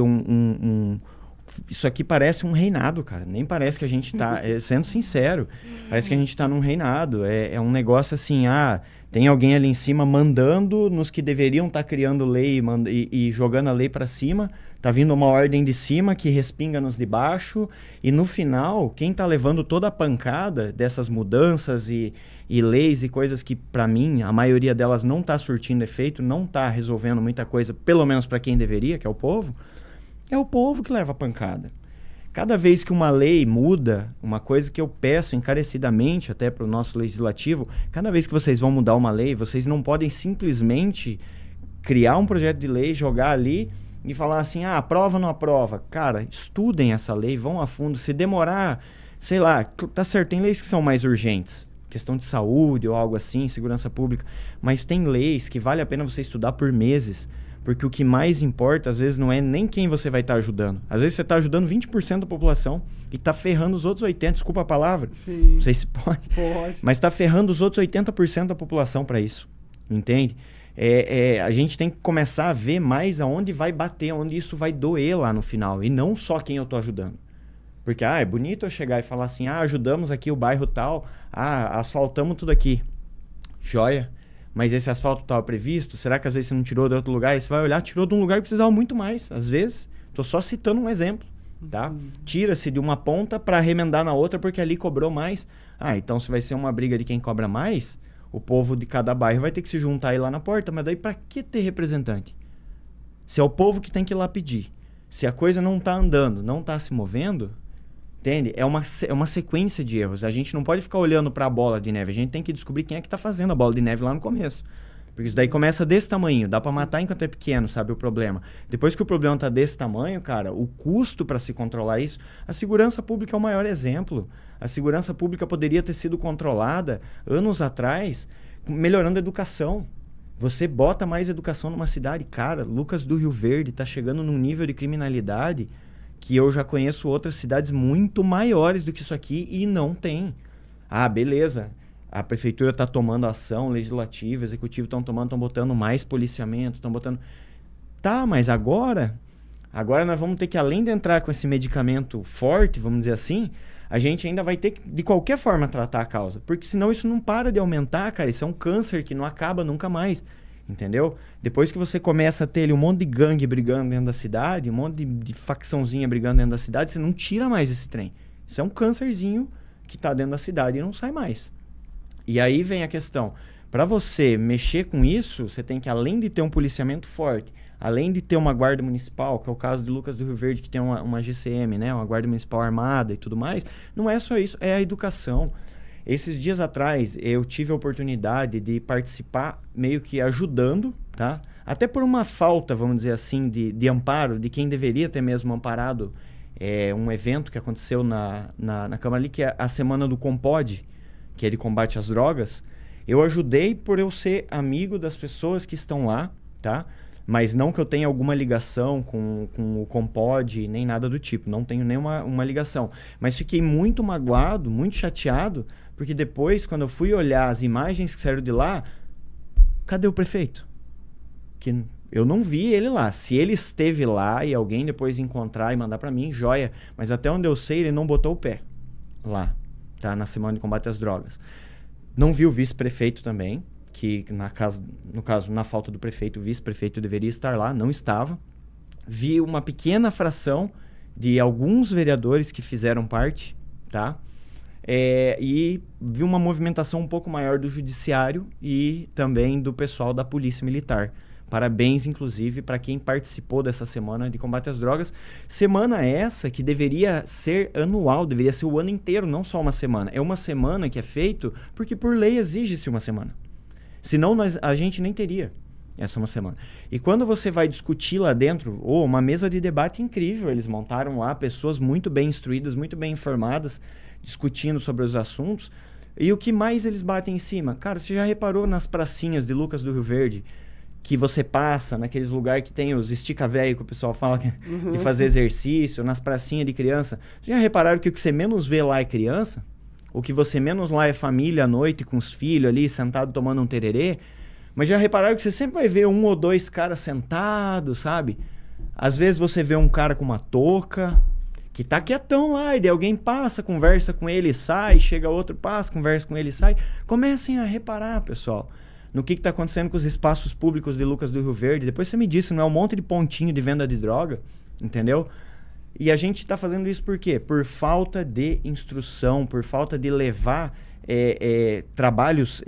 isso aqui parece um reinado, cara. Nem parece que a gente tá... sendo sincero, parece que a gente tá num reinado. É um negócio assim, tem alguém ali em cima mandando nos que deveriam estar criando lei e jogando a lei para cima. Tá vindo uma ordem de cima que respinga nos de baixo. E no final, quem tá levando toda a pancada dessas mudanças e leis e coisas que, para mim, a maioria delas não tá surtindo efeito, não tá resolvendo muita coisa, pelo menos para quem deveria, que é o povo, é o povo que leva a pancada. Cada vez que uma lei muda, uma coisa que eu peço encarecidamente até para o nosso legislativo, cada vez que vocês vão mudar uma lei, vocês não podem simplesmente criar um projeto de lei, jogar ali e falar assim, aprova ou não aprova. Cara, estudem essa lei, vão a fundo. Se demorar, sei lá, tá certo, tem leis que são mais urgentes, questão de saúde ou algo assim, segurança pública, mas tem leis que vale a pena você estudar por meses, porque o que mais importa, às vezes, não é nem quem você vai estar ajudando. Às vezes você está ajudando 20% da população e está ferrando os outros 80%, desculpa a palavra, Sim. Não sei se pode. Mas está ferrando os outros 80% da população para isso, entende? A gente tem que começar a ver mais aonde vai bater, onde isso vai doer lá no final, e não só quem eu estou ajudando. Porque, é bonito eu chegar e falar assim, ajudamos aqui o bairro tal, asfaltamos tudo aqui. Joia. Mas esse asfalto estava previsto? Será que às vezes você não tirou de outro lugar? E você vai olhar, tirou de um lugar que precisava muito mais. Às vezes, estou só citando um exemplo, tá? Tira-se de uma ponta para remendar na outra porque ali cobrou mais. Então se vai ser uma briga de quem cobra mais, o povo de cada bairro vai ter que se juntar aí lá na porta. Mas daí para que ter representante? Se é o povo que tem que ir lá pedir. Se a coisa não está andando, não está se movendo... Entende? É uma sequência de erros. A gente não pode ficar olhando para a bola de neve. A gente tem que descobrir quem é que está fazendo a bola de neve lá no começo. Porque isso daí começa desse tamanho. Dá para matar enquanto é pequeno, sabe o problema. Depois que o problema está desse tamanho, cara, o custo para se controlar isso... A segurança pública é o maior exemplo. A segurança pública poderia ter sido controlada anos atrás, melhorando a educação. Você bota mais educação numa cidade. Cara, Lucas do Rio Verde está chegando num nível de criminalidade... que eu já conheço outras cidades muito maiores do que isso aqui e não tem. Beleza. A prefeitura está tomando ação legislativa, executiva estão botando mais policiamento, estão botando... Tá, mas agora nós vamos ter que, além de entrar com esse medicamento forte, vamos dizer assim, a gente ainda vai ter que, de qualquer forma, tratar a causa. Porque senão isso não para de aumentar, cara. Isso é um câncer que não acaba nunca mais. Entendeu? Depois que você começa a ter ali um monte de gangue brigando dentro da cidade, um monte de facçãozinha brigando dentro da cidade, você não tira mais esse trem. Isso é um câncerzinho que está dentro da cidade e não sai mais. E aí vem a questão. Para você mexer com isso, você tem que, além de ter um policiamento forte, além de ter uma guarda municipal, que é o caso de Lucas do Rio Verde, que tem uma GCM, né? Uma guarda municipal armada e tudo mais, não é só isso, é a educação. Esses dias atrás, eu tive a oportunidade de participar meio que ajudando, tá? Até por uma falta, vamos dizer assim, de amparo, de quem deveria ter mesmo amparado um evento que aconteceu na Câmara ali, que é a Semana do Compod, que é de combate às drogas. Eu ajudei por eu ser amigo das pessoas que estão lá, tá? Mas não que eu tenha alguma ligação com o Compod, nem nada do tipo. Não tenho nenhuma ligação. Mas fiquei muito magoado, muito chateado, porque depois, quando eu fui olhar as imagens que saíram de lá, cadê o prefeito? Que eu não vi ele lá. Se ele esteve lá e alguém depois encontrar e mandar para mim, joia. Mas até onde eu sei, ele não botou o pé lá, tá? Na Semana de Combate às Drogas. Não vi o vice-prefeito também, que no caso, na falta do prefeito, o vice-prefeito deveria estar lá, não estava. Vi uma pequena fração de alguns vereadores que fizeram parte, tá? E vi uma movimentação um pouco maior do judiciário e também do pessoal da Polícia Militar. Parabéns, inclusive, para quem participou dessa semana de combate às drogas. Semana essa que deveria ser anual, deveria ser o ano inteiro, não só uma semana. É uma semana que é feito porque por lei exige-se uma semana. Senão a gente nem teria essa uma semana. E quando você vai discutir lá dentro, uma mesa de debate incrível, eles montaram lá pessoas muito bem instruídas, muito bem informadas, discutindo sobre os assuntos. E o que mais eles batem em cima? Cara, você já reparou nas pracinhas de Lucas do Rio Verde, que você passa naqueles lugares que tem os estica-véio, que o pessoal fala de fazer exercício, nas pracinhas de criança. Vocês já repararam que o que você menos vê lá é criança? O que você menos lá é família à noite com os filhos ali, sentado tomando um tererê? Mas já repararam que você sempre vai ver um ou dois caras sentados, sabe? Às vezes você vê um cara com uma touca, que tá quietão lá, e daí alguém passa, conversa com ele e sai, chega outro, passa, conversa com ele e sai. Comecem a reparar, pessoal, no que está acontecendo com os espaços públicos de Lucas do Rio Verde. Depois você me disse, não é um monte de pontinho de venda de droga, entendeu? E a gente está fazendo isso por quê? Por falta de instrução, por falta de levar trabalhos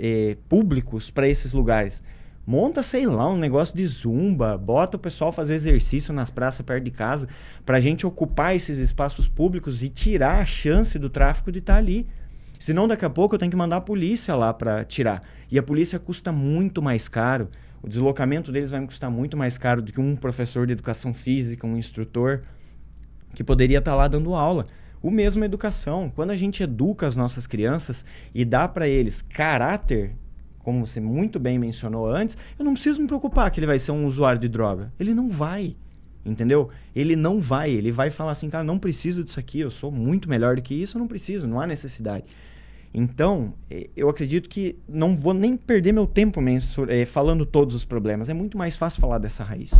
públicos para esses lugares. Monta, sei lá, um negócio de zumba, bota o pessoal fazer exercício nas praças perto de casa, para a gente ocupar esses espaços públicos e tirar a chance do tráfico de estar ali. Senão, daqui a pouco, eu tenho que mandar a polícia lá para tirar. E a polícia custa muito mais caro. O deslocamento deles vai me custar muito mais caro do que um professor de educação física, um instrutor, que poderia estar lá dando aula. O mesmo educação. Quando a gente educa as nossas crianças e dá para eles caráter, como você muito bem mencionou antes, eu não preciso me preocupar que ele vai ser um usuário de droga. Ele não vai. Entendeu? Ele não vai. Ele vai falar assim, cara, não preciso disso aqui, eu sou muito melhor do que isso, eu não preciso, não há necessidade. Então, eu acredito que não vou nem perder meu tempo falando todos os problemas. É muito mais fácil falar dessa raiz.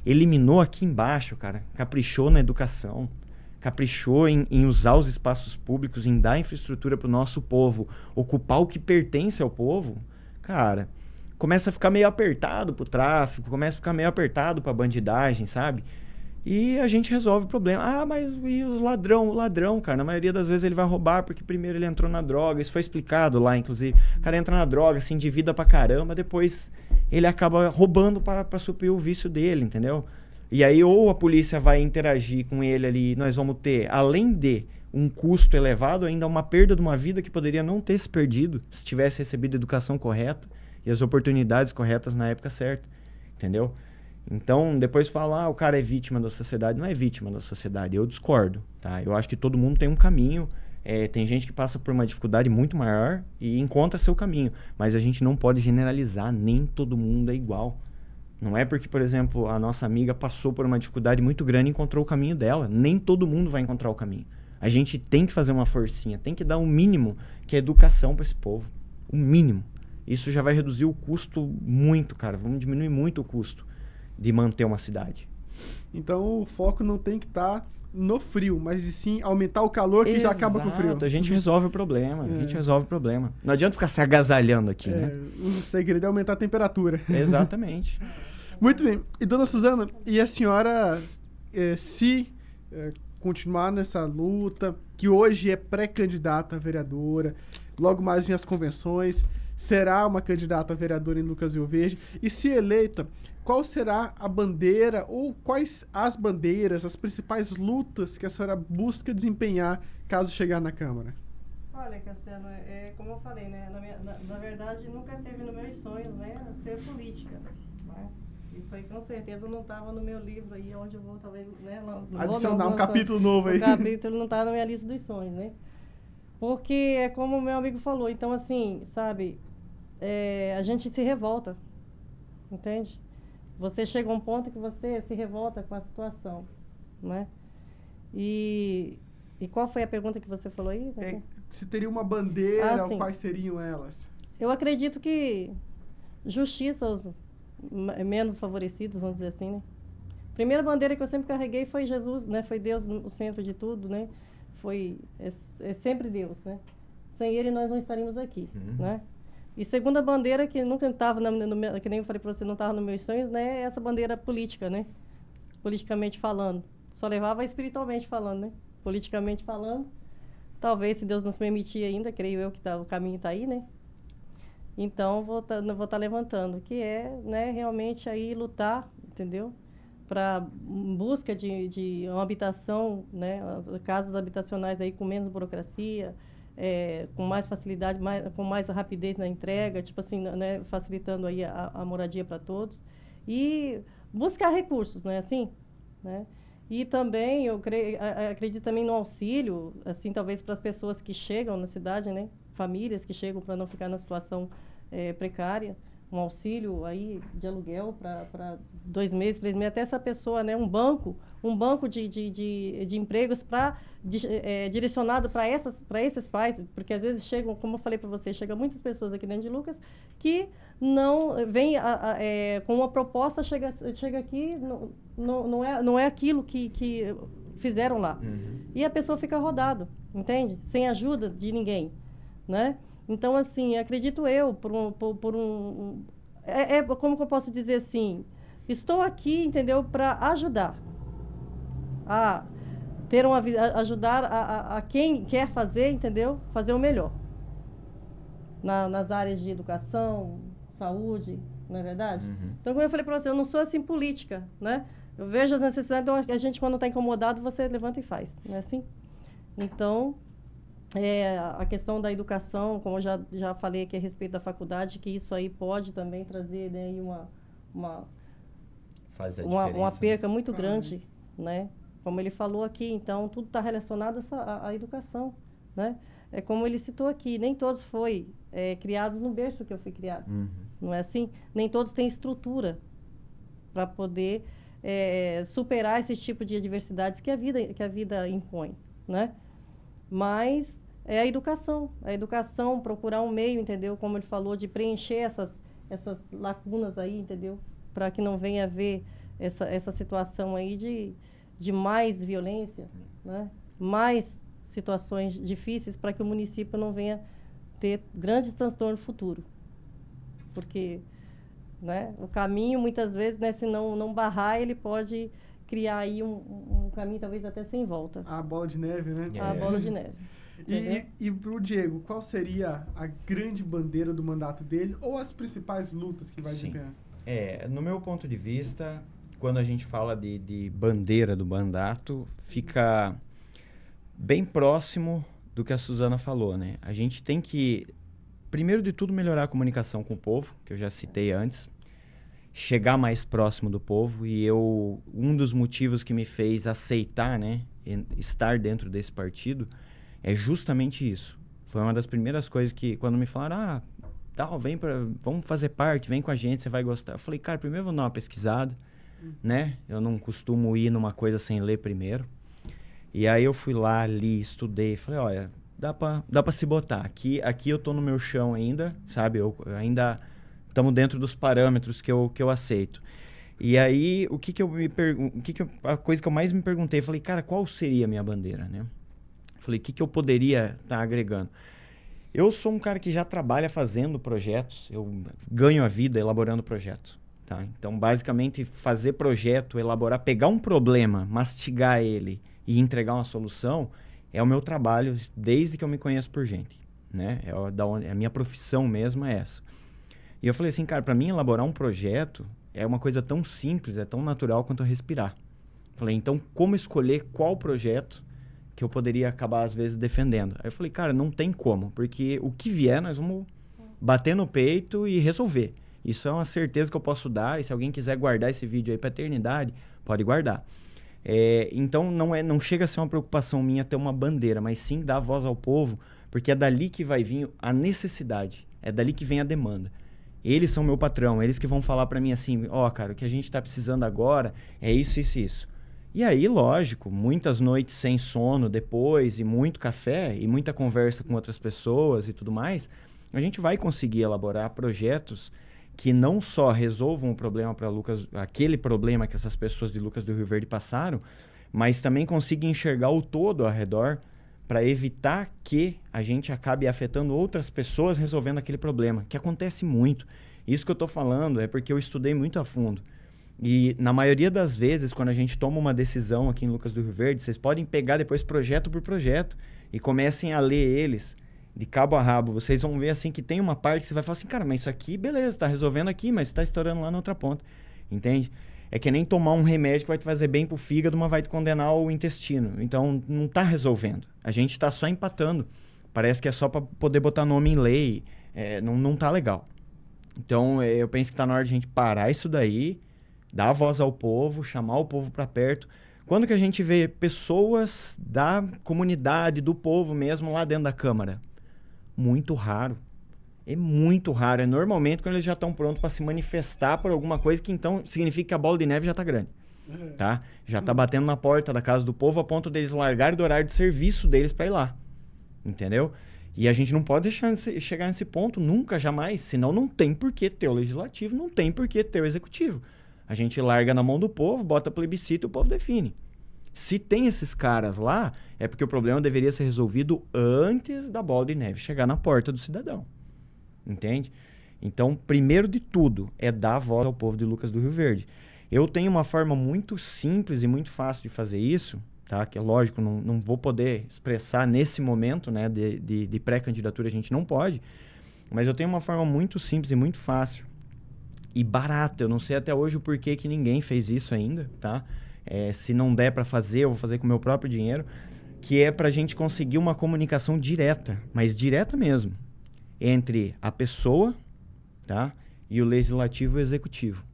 Eliminou aqui embaixo, cara. Caprichou na educação. Caprichou em usar os espaços públicos, em dar infraestrutura para o nosso povo, ocupar o que pertence ao povo. Cara, começa a ficar meio apertado pro tráfico, começa a ficar meio apertado pra bandidagem, sabe? E a gente resolve o problema. Ah, mas e os ladrão? O ladrão, cara, na maioria das vezes ele vai roubar porque primeiro ele entrou na droga. Isso foi explicado lá, inclusive. O cara entra na droga, se endivida pra caramba, depois ele acaba roubando pra suprir o vício dele, entendeu? E aí ou a polícia vai interagir com ele ali, nós vamos ter, além de um custo elevado, ainda uma perda de uma vida que poderia não ter se perdido se tivesse recebido a educação correta e as oportunidades corretas na época certa, entendeu? Então, depois falar, o cara é vítima da sociedade. Não é vítima da sociedade, eu discordo, tá? Eu acho que todo mundo tem um caminho, tem gente que passa por uma dificuldade muito maior e encontra seu caminho, mas a gente não pode generalizar, nem todo mundo é igual. Não é porque, por exemplo, a nossa amiga passou por uma dificuldade muito grande e encontrou o caminho dela. Nem todo mundo vai encontrar o caminho. A gente tem que fazer uma forcinha, tem que dar o mínimo, que é educação para esse povo. O mínimo. Isso já vai reduzir o custo muito, cara. Vamos diminuir muito o custo de manter uma cidade. Então o foco não tem que estar no frio, mas sim aumentar o calor que já acaba com o frio. A gente resolve o problema, a gente resolve o problema. Não adianta ficar se agasalhando aqui, né? O segredo é aumentar a temperatura. Exatamente. Muito bem. E dona Suzana, e a senhora continuar nessa luta, que hoje é pré-candidata a vereadora, logo mais vem as convenções, será uma candidata a vereadora em Lucas do Rio Verde, e se eleita, qual será a bandeira ou quais as bandeiras, as principais lutas que a senhora busca desempenhar caso chegar na Câmara? Olha, Cassiano, como eu falei, né? Na verdade, nunca teve nos meus sonhos, né? Ser política, né? Isso aí com certeza não estava no meu livro aí, onde eu vou talvez, né? Adicionar um capítulo novo aí. O capítulo não estava na minha lista dos sonhos, né? Porque é como o meu amigo falou, então assim, sabe, a gente se revolta, entende? Você chega a um ponto que você se revolta com a situação, né? E qual foi a pergunta que você falou aí? Se teria uma bandeira, sim. quais seriam elas? Eu acredito que justiça aos menos favorecidos, vamos dizer assim, né? A primeira bandeira que eu sempre carreguei foi Jesus, né? Foi Deus no centro de tudo, né? É sempre Deus, né? Sem Ele nós não estaríamos aqui, né? E segunda bandeira que nunca estava, que nem eu falei para você, não estava nos meus sonhos, né? É essa bandeira política, né? Politicamente falando. Só levava espiritualmente falando, né? Politicamente falando. Talvez, se Deus nos permitir ainda, creio eu que o caminho está aí, né? Então, vou tá levantando, que é, né, realmente aí lutar, entendeu? Para busca de uma habitação, né, casas habitacionais aí com menos burocracia, com mais facilidade, com mais rapidez na entrega, tipo assim, né, facilitando aí a moradia para todos. E buscar recursos, né, assim, né? E também, acredito também no auxílio, assim, talvez para as pessoas que chegam na cidade, né? Famílias que chegam para não ficar na situação precária, um auxílio aí de aluguel para 2 meses, 3 meses, até essa pessoa, né? Um banco de empregos direcionado para esses pais, porque às vezes chegam, como eu falei para você, chegam muitas pessoas aqui dentro de Lucas que não vem com uma proposta, chega aqui, não é aquilo que fizeram lá. E a pessoa fica rodado, entende? Sem ajuda de ninguém, né? Então, assim, acredito eu, como que eu posso dizer assim, estou aqui, entendeu, para ajudar, a ter ajudar a quem quer fazer, entendeu, fazer o melhor, nas áreas de educação, saúde, não é verdade? Então, como eu falei para você, eu não sou assim política, né? Eu vejo as necessidades, então a gente quando está incomodado, você levanta e faz, não é assim? Então, a questão da educação, como eu já falei aqui a respeito da faculdade, que isso aí pode também trazer, né, uma perca muito grande, né? Como ele falou aqui, então, tudo está relacionado à educação, né? É como ele citou aqui, nem todos foram criados no berço que eu fui criado, não é assim? Nem todos têm estrutura para poder superar esse tipo de adversidades que a vida impõe, né? Mas é a educação, procurar um meio, entendeu? Como ele falou, de preencher essas lacunas aí, entendeu? Para que não venha haver essa situação aí de mais violência, né? Mais situações difíceis para que o município não venha ter grandes transtornos no futuro. Porque, né, o caminho, muitas vezes, né, se não barrar, ele pode criar aí um caminho talvez até sem volta. A bola de neve, né? A bola de neve. E pro Diego, qual seria a grande bandeira do mandato dele ou as principais lutas que vai desempenhar? No meu ponto de vista, quando a gente fala de bandeira do mandato, fica bem próximo do que a Suzana falou, né? A gente tem que, primeiro de tudo, melhorar a comunicação com o povo, que eu já citei antes, chegar mais próximo do povo, e um dos motivos que me fez aceitar, né, estar dentro desse partido é justamente isso. Foi uma das primeiras coisas que, quando me falaram, vamos fazer parte, vem com a gente, você vai gostar. Eu falei, cara, primeiro vou dar uma pesquisada, né? Eu não costumo ir numa coisa sem ler primeiro. E aí eu fui lá, li, estudei, falei, olha, dá pra se botar. Aqui eu tô no meu chão ainda, sabe? Eu ainda estamos dentro dos parâmetros que eu aceito. E aí, a coisa que eu mais me perguntei, falei, cara, qual seria a minha bandeira, né? Falei, o que eu poderia estar agregando? Eu sou um cara que já trabalha fazendo projetos, eu ganho a vida elaborando projetos, tá? Então, basicamente, fazer projeto, elaborar, pegar um problema, mastigar ele e entregar uma solução é o meu trabalho desde que eu me conheço por gente, né? A minha profissão mesmo é essa. E eu falei assim, cara, para mim elaborar um projeto é uma coisa tão simples, é tão natural quanto respirar. Falei, então como escolher qual projeto que eu poderia acabar, às vezes, defendendo. Aí eu falei, cara, não tem como, porque o que vier, nós vamos bater no peito e resolver. Isso é uma certeza que eu posso dar, e se alguém quiser guardar esse vídeo aí pra eternidade, pode guardar. Então, não chega a ser uma preocupação minha ter uma bandeira, mas sim dar voz ao povo, porque é dali que vai vir a necessidade, é dali que vem a demanda. Eles são meu patrão, eles que vão falar pra mim assim, cara, o que a gente tá precisando agora é isso, isso e isso. E aí, lógico, muitas noites sem sono depois, e muito café, e muita conversa com outras pessoas e tudo mais, a gente vai conseguir elaborar projetos que não só resolvam o problema para Lucas, aquele problema que essas pessoas de Lucas do Rio Verde passaram, mas também consigam enxergar o todo ao redor para evitar que a gente acabe afetando outras pessoas resolvendo aquele problema, que acontece muito. Isso que eu estou falando é porque eu estudei muito a fundo. E na maioria das vezes, quando a gente toma uma decisão aqui em Lucas do Rio Verde, vocês podem pegar depois projeto por projeto e comecem a ler eles de cabo a rabo. Vocês vão ver assim que tem uma parte que você vai falar assim, cara, mas isso aqui, beleza, tá resolvendo aqui, mas tá estourando lá na outra ponta. Entende? É que nem tomar um remédio que vai te fazer bem pro fígado, mas vai te condenar o intestino. Então, não tá resolvendo. A gente tá só empatando. Parece que é só para poder botar nome em lei. Não tá legal. Então, eu penso que tá na hora de a gente parar isso daí, dar a voz ao povo, chamar o povo para perto. Quando que a gente vê pessoas da comunidade, do povo mesmo, lá dentro da Câmara? Muito raro. É muito raro. É normalmente quando eles já estão prontos para se manifestar por alguma coisa que então significa que a bola de neve já está grande. Tá? Já está batendo na porta da casa do povo a ponto deles largarem do horário de serviço deles para ir lá. Entendeu? E a gente não pode deixar chegar nesse ponto nunca, jamais. Senão não tem por que ter o legislativo, não tem por que ter o executivo. A gente larga na mão do povo, bota plebiscito e o povo define. Se tem esses caras lá, é porque o problema deveria ser resolvido antes da bola de neve chegar na porta do cidadão. Entende? Então, primeiro de tudo, é dar voz ao povo de Lucas do Rio Verde. Eu tenho uma forma muito simples e muito fácil de fazer isso, tá? Que é lógico, não vou poder expressar nesse momento, né, de pré-candidatura, a gente não pode, mas eu tenho uma forma muito simples e muito fácil e barata. Eu não sei até hoje o porquê que ninguém fez isso ainda, tá? Se não der para fazer, eu vou fazer com o meu próprio dinheiro, que é para a gente conseguir uma comunicação direta, mas direta mesmo, entre a pessoa, tá, e o legislativo e o executivo.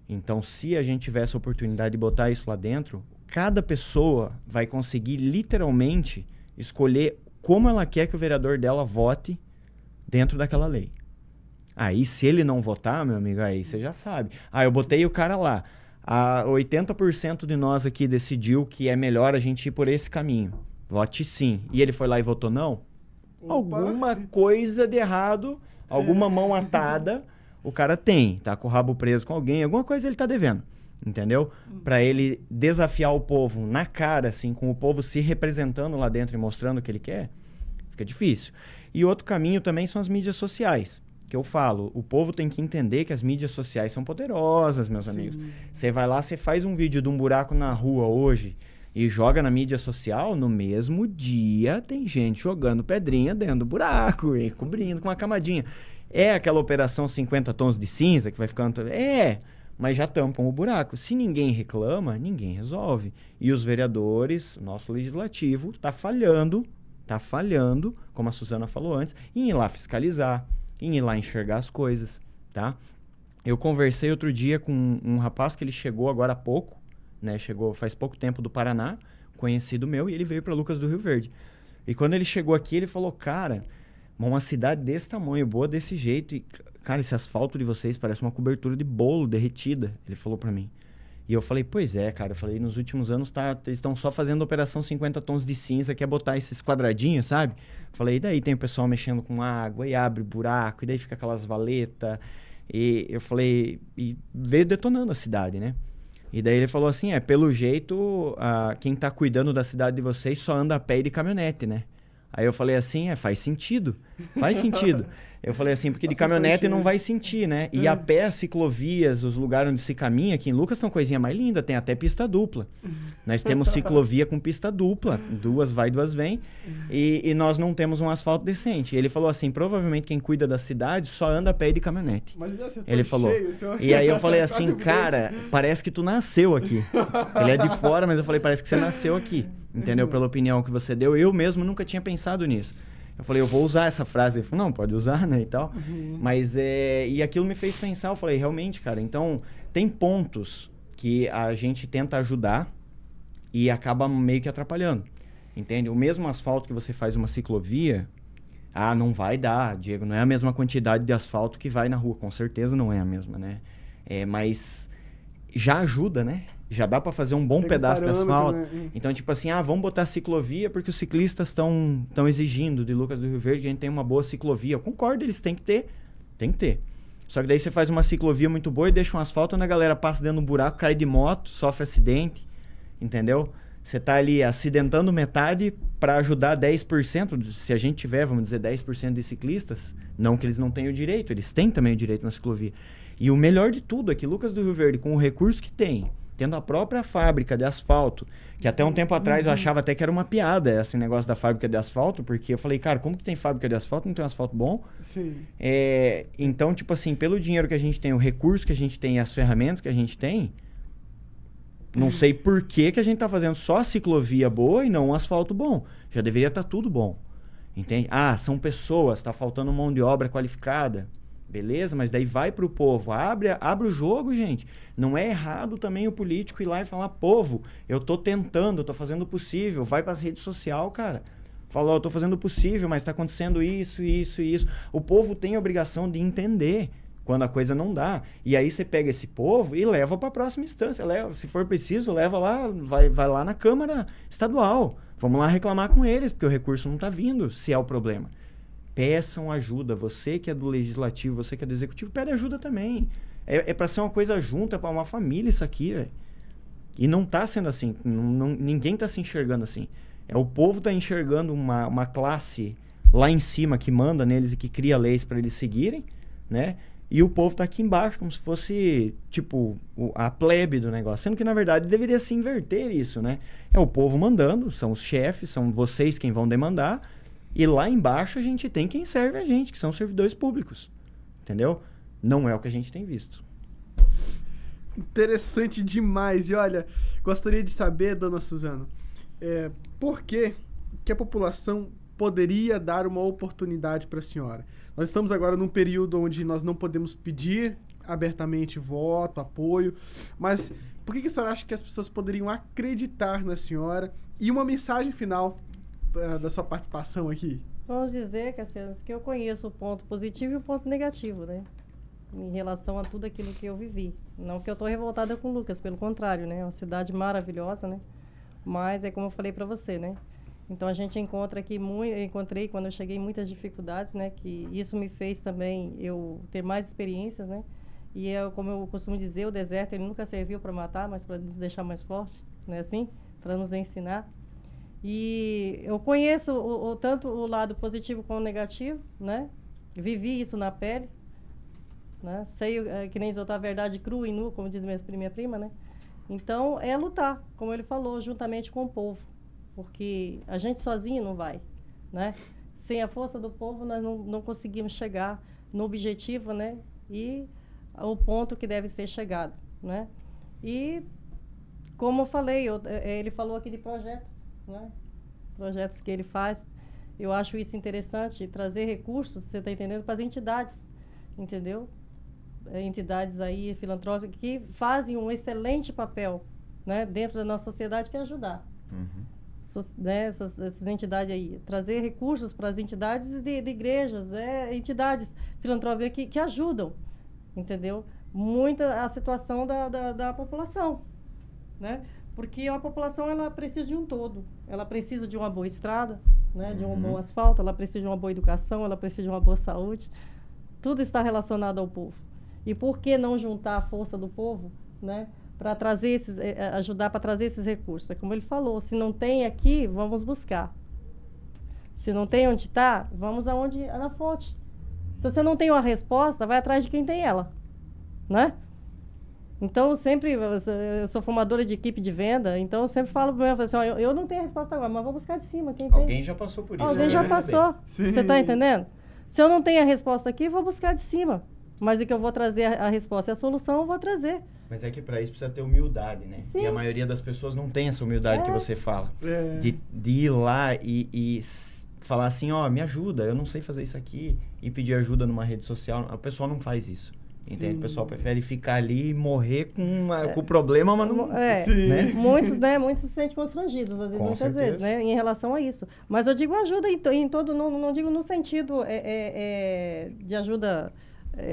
Então, se a gente tivesse a oportunidade de botar isso lá dentro, cada pessoa vai conseguir literalmente escolher como ela quer que o vereador dela vote dentro daquela lei. Aí, se ele não votar, meu amigo, aí você já sabe. Eu botei o cara lá. 80% de nós aqui decidiu que é melhor a gente ir por esse caminho. Vote sim. E ele foi lá e votou não? Opa. Alguma coisa de errado, alguma mão atada, o cara tem. Tá com o rabo preso com alguém, alguma coisa ele tá devendo. Entendeu? Para ele desafiar o povo na cara, assim, com o povo se representando lá dentro e mostrando o que ele quer, fica difícil. E outro caminho também são as mídias sociais. Que eu falo, o povo tem que entender que as mídias sociais são poderosas, meus amigos. Você vai lá, você faz um vídeo de um buraco na rua hoje e joga na mídia social, no mesmo dia tem gente jogando pedrinha dentro do buraco e cobrindo com uma camadinha. É aquela operação 50 tons de cinza que vai ficando... mas já tampam o buraco. Se ninguém reclama, ninguém resolve. E os vereadores, nosso legislativo, tá falhando, como a Suzana falou antes, em ir lá fiscalizar, em ir lá enxergar as coisas, tá? Eu conversei outro dia com um rapaz que ele chegou agora há pouco, né? Chegou faz pouco tempo do Paraná, conhecido meu, e ele veio para Lucas do Rio Verde. E quando ele chegou aqui, ele falou, cara, uma cidade desse tamanho, boa desse jeito, e, cara, esse asfalto de vocês parece uma cobertura de bolo derretida, ele falou para mim. E eu falei, pois é, cara, eu falei, nos últimos anos eles estão só fazendo operação 50 tons de cinza, que é botar esses quadradinhos, sabe? Eu falei, e daí tem o pessoal mexendo com água, e abre buraco, e daí fica aquelas valetas, e eu falei, e veio detonando a cidade, né? E daí ele falou assim, pelo jeito, quem tá cuidando da cidade de vocês só anda a pé e de caminhonete, né? Aí eu falei assim, faz sentido, Eu falei assim, porque de Acertou caminhonete em cheio. não vai sentir, né? E a pé, as ciclovias, os lugares onde se caminha, aqui em Lucas tem uma coisinha mais linda, tem até pista dupla. Nós temos ciclovia com pista dupla, 2 vai, 2 vem, e nós não temos um asfalto decente. E ele falou assim, provavelmente quem cuida da cidade só anda a pé e de caminhonete. Mas ele acertou Ele em falou. cheio, senhor. E aí eu falei Quase assim, evidente. cara, parece que tu nasceu aqui. Ele é de fora, mas eu falei, parece que você nasceu aqui. Entendeu? Pela opinião que você deu. Eu mesmo nunca tinha pensado nisso. Eu falei, eu vou usar essa frase. Ele falou, não, pode usar, né, e tal. Mas, e aquilo me fez pensar, eu falei, realmente, cara, então, tem pontos que a gente tenta ajudar e acaba meio que atrapalhando, entende? O mesmo asfalto que você faz uma ciclovia, não vai dar, Diego, não é a mesma quantidade de asfalto que vai na rua, com certeza não é a mesma, né? Mas já ajuda, né? Já dá para fazer um bom Pega pedaço de parâmetro, asfalto. né? Então, tipo assim, vamos botar ciclovia porque os ciclistas estão exigindo de Lucas do Rio Verde que a gente tem uma boa ciclovia. Eu concordo, eles têm que ter. Tem que ter. Só que daí você faz uma ciclovia muito boa e deixa um asfalto onde a galera passa dentro do buraco, cai de moto, sofre acidente, entendeu? Você tá ali acidentando metade para ajudar 10%, se a gente tiver, vamos dizer, 10% de ciclistas, não que eles não tenham o direito, eles têm também o direito na ciclovia. E o melhor de tudo é que Lucas do Rio Verde, com o recurso que tem, tendo a própria fábrica de asfalto, que até um tempo atrás eu achava até que era uma piada esse negócio da fábrica de asfalto, porque eu falei, cara, como que tem fábrica de asfalto e não tem um asfalto bom? Sim. Então, tipo assim, pelo dinheiro que a gente tem, o recurso que a gente tem e as ferramentas que a gente tem, não sei por que a gente tá fazendo só ciclovia boa e não um asfalto bom. Já deveria estar tudo bom, entende? São pessoas, tá faltando mão de obra qualificada. Beleza, mas daí vai pro povo, abre o jogo, gente. Não é errado também o político ir lá e falar, povo, eu tô tentando, eu tô fazendo o possível. Vai pras redes sociais, cara. Fala, eu tô fazendo o possível, mas tá acontecendo isso, isso e isso. O povo tem a obrigação de entender quando a coisa não dá. E aí você pega esse povo e leva pra próxima instância. Se for preciso, leva lá, vai lá na Câmara Estadual. Vamos lá reclamar com eles, porque o recurso não tá vindo, se é o problema. Peçam ajuda. Você que é do legislativo, você que é do executivo, pede ajuda também. É para ser uma coisa junta, para uma família isso aqui, velho. E não tá sendo assim. Ninguém tá se enxergando assim. O povo tá enxergando uma classe lá em cima que manda neles e que cria leis para eles seguirem, né? E o povo tá aqui embaixo como se fosse, tipo, a plebe do negócio. Sendo que, na verdade, deveria se inverter isso, né? É o povo mandando, são os chefes, são vocês quem vão demandar. E lá embaixo a gente tem quem serve a gente, que são os servidores públicos. Entendeu? Não é o que a gente tem visto. Interessante demais. E olha, gostaria de saber, dona Suzana, por que a população poderia dar uma oportunidade para a senhora? Nós estamos agora num período onde nós não podemos pedir abertamente voto, apoio, mas por que a senhora acha que as pessoas poderiam acreditar na senhora? E uma mensagem final da sua participação aqui. Vamos dizer, Cassiano, que eu conheço o ponto positivo e o ponto negativo, né? Em relação a tudo aquilo que eu vivi. Não que eu estou revoltada com o Lucas, pelo contrário, né? É uma cidade maravilhosa, né? Mas é como eu falei para você, né? Então a gente encontra aqui encontrei quando eu cheguei muitas dificuldades, né? Que isso me fez também eu ter mais experiências, né? E como eu costumo dizer, o deserto ele nunca serviu para matar, mas para nos deixar mais fortes, né? Assim, para nos ensinar. E eu conheço tanto o lado positivo como o negativo, né? Vivi isso na pele, né? Sei que nem exaltar a verdade crua e nua, como diz minha prima, né? Então, é lutar, como ele falou, juntamente com o povo. Porque a gente sozinho não vai, né? Sem a força do povo, nós não conseguimos chegar no objetivo, né? E o ponto que deve ser chegado, né? E, como eu falei, ele falou aqui de projetos, né? Projetos que ele faz. Eu acho isso interessante, trazer recursos, você está entendendo, para as entidades, entendeu? Entidades aí filantrópicas que fazem um excelente papel, né, dentro da nossa sociedade, que é ajudar. Né, essas entidades aí, trazer recursos para as entidades de igrejas, entidades filantrópicas que ajudam, entendeu? Muita a situação da população, né? Porque a população ela precisa de um todo. Ela precisa de uma boa estrada, né? De um bom asfalto, ela precisa de uma boa educação, ela precisa de uma boa saúde. Tudo está relacionado ao povo. E por que não juntar a força do povo, né? Para trazer ajudar para trazer esses recursos? É como ele falou, se não tem aqui, vamos buscar. Se não tem onde está, vamos na fonte, Se você não tem uma resposta, vai atrás de quem tem ela, né? Então, eu sou formadora de equipe de venda, então eu sempre falo para mim, assim, ó, eu não tenho a resposta agora, mas vou buscar de cima, quem tem. Alguém já passou por isso. Alguém já passou, Sim. você tá entendendo? Se eu não tenho a resposta aqui, vou buscar de cima. Mas o que eu vou trazer a resposta e a solução, eu vou trazer. Mas é que para isso precisa ter humildade, né? Sim. E a maioria das pessoas não tem essa humildade que você fala. É. De ir lá e falar assim, ó, me ajuda, eu não sei fazer isso aqui. E pedir ajuda numa rede social. O pessoal não faz isso. Entende? Sim. O pessoal prefere ficar ali e morrer com o problema, mas não... Sim. Né? Muitos se sentem constrangidos, às vezes, Com muitas certeza. vezes, né, em relação a isso. Mas eu digo ajuda em todo, não digo no sentido de ajuda,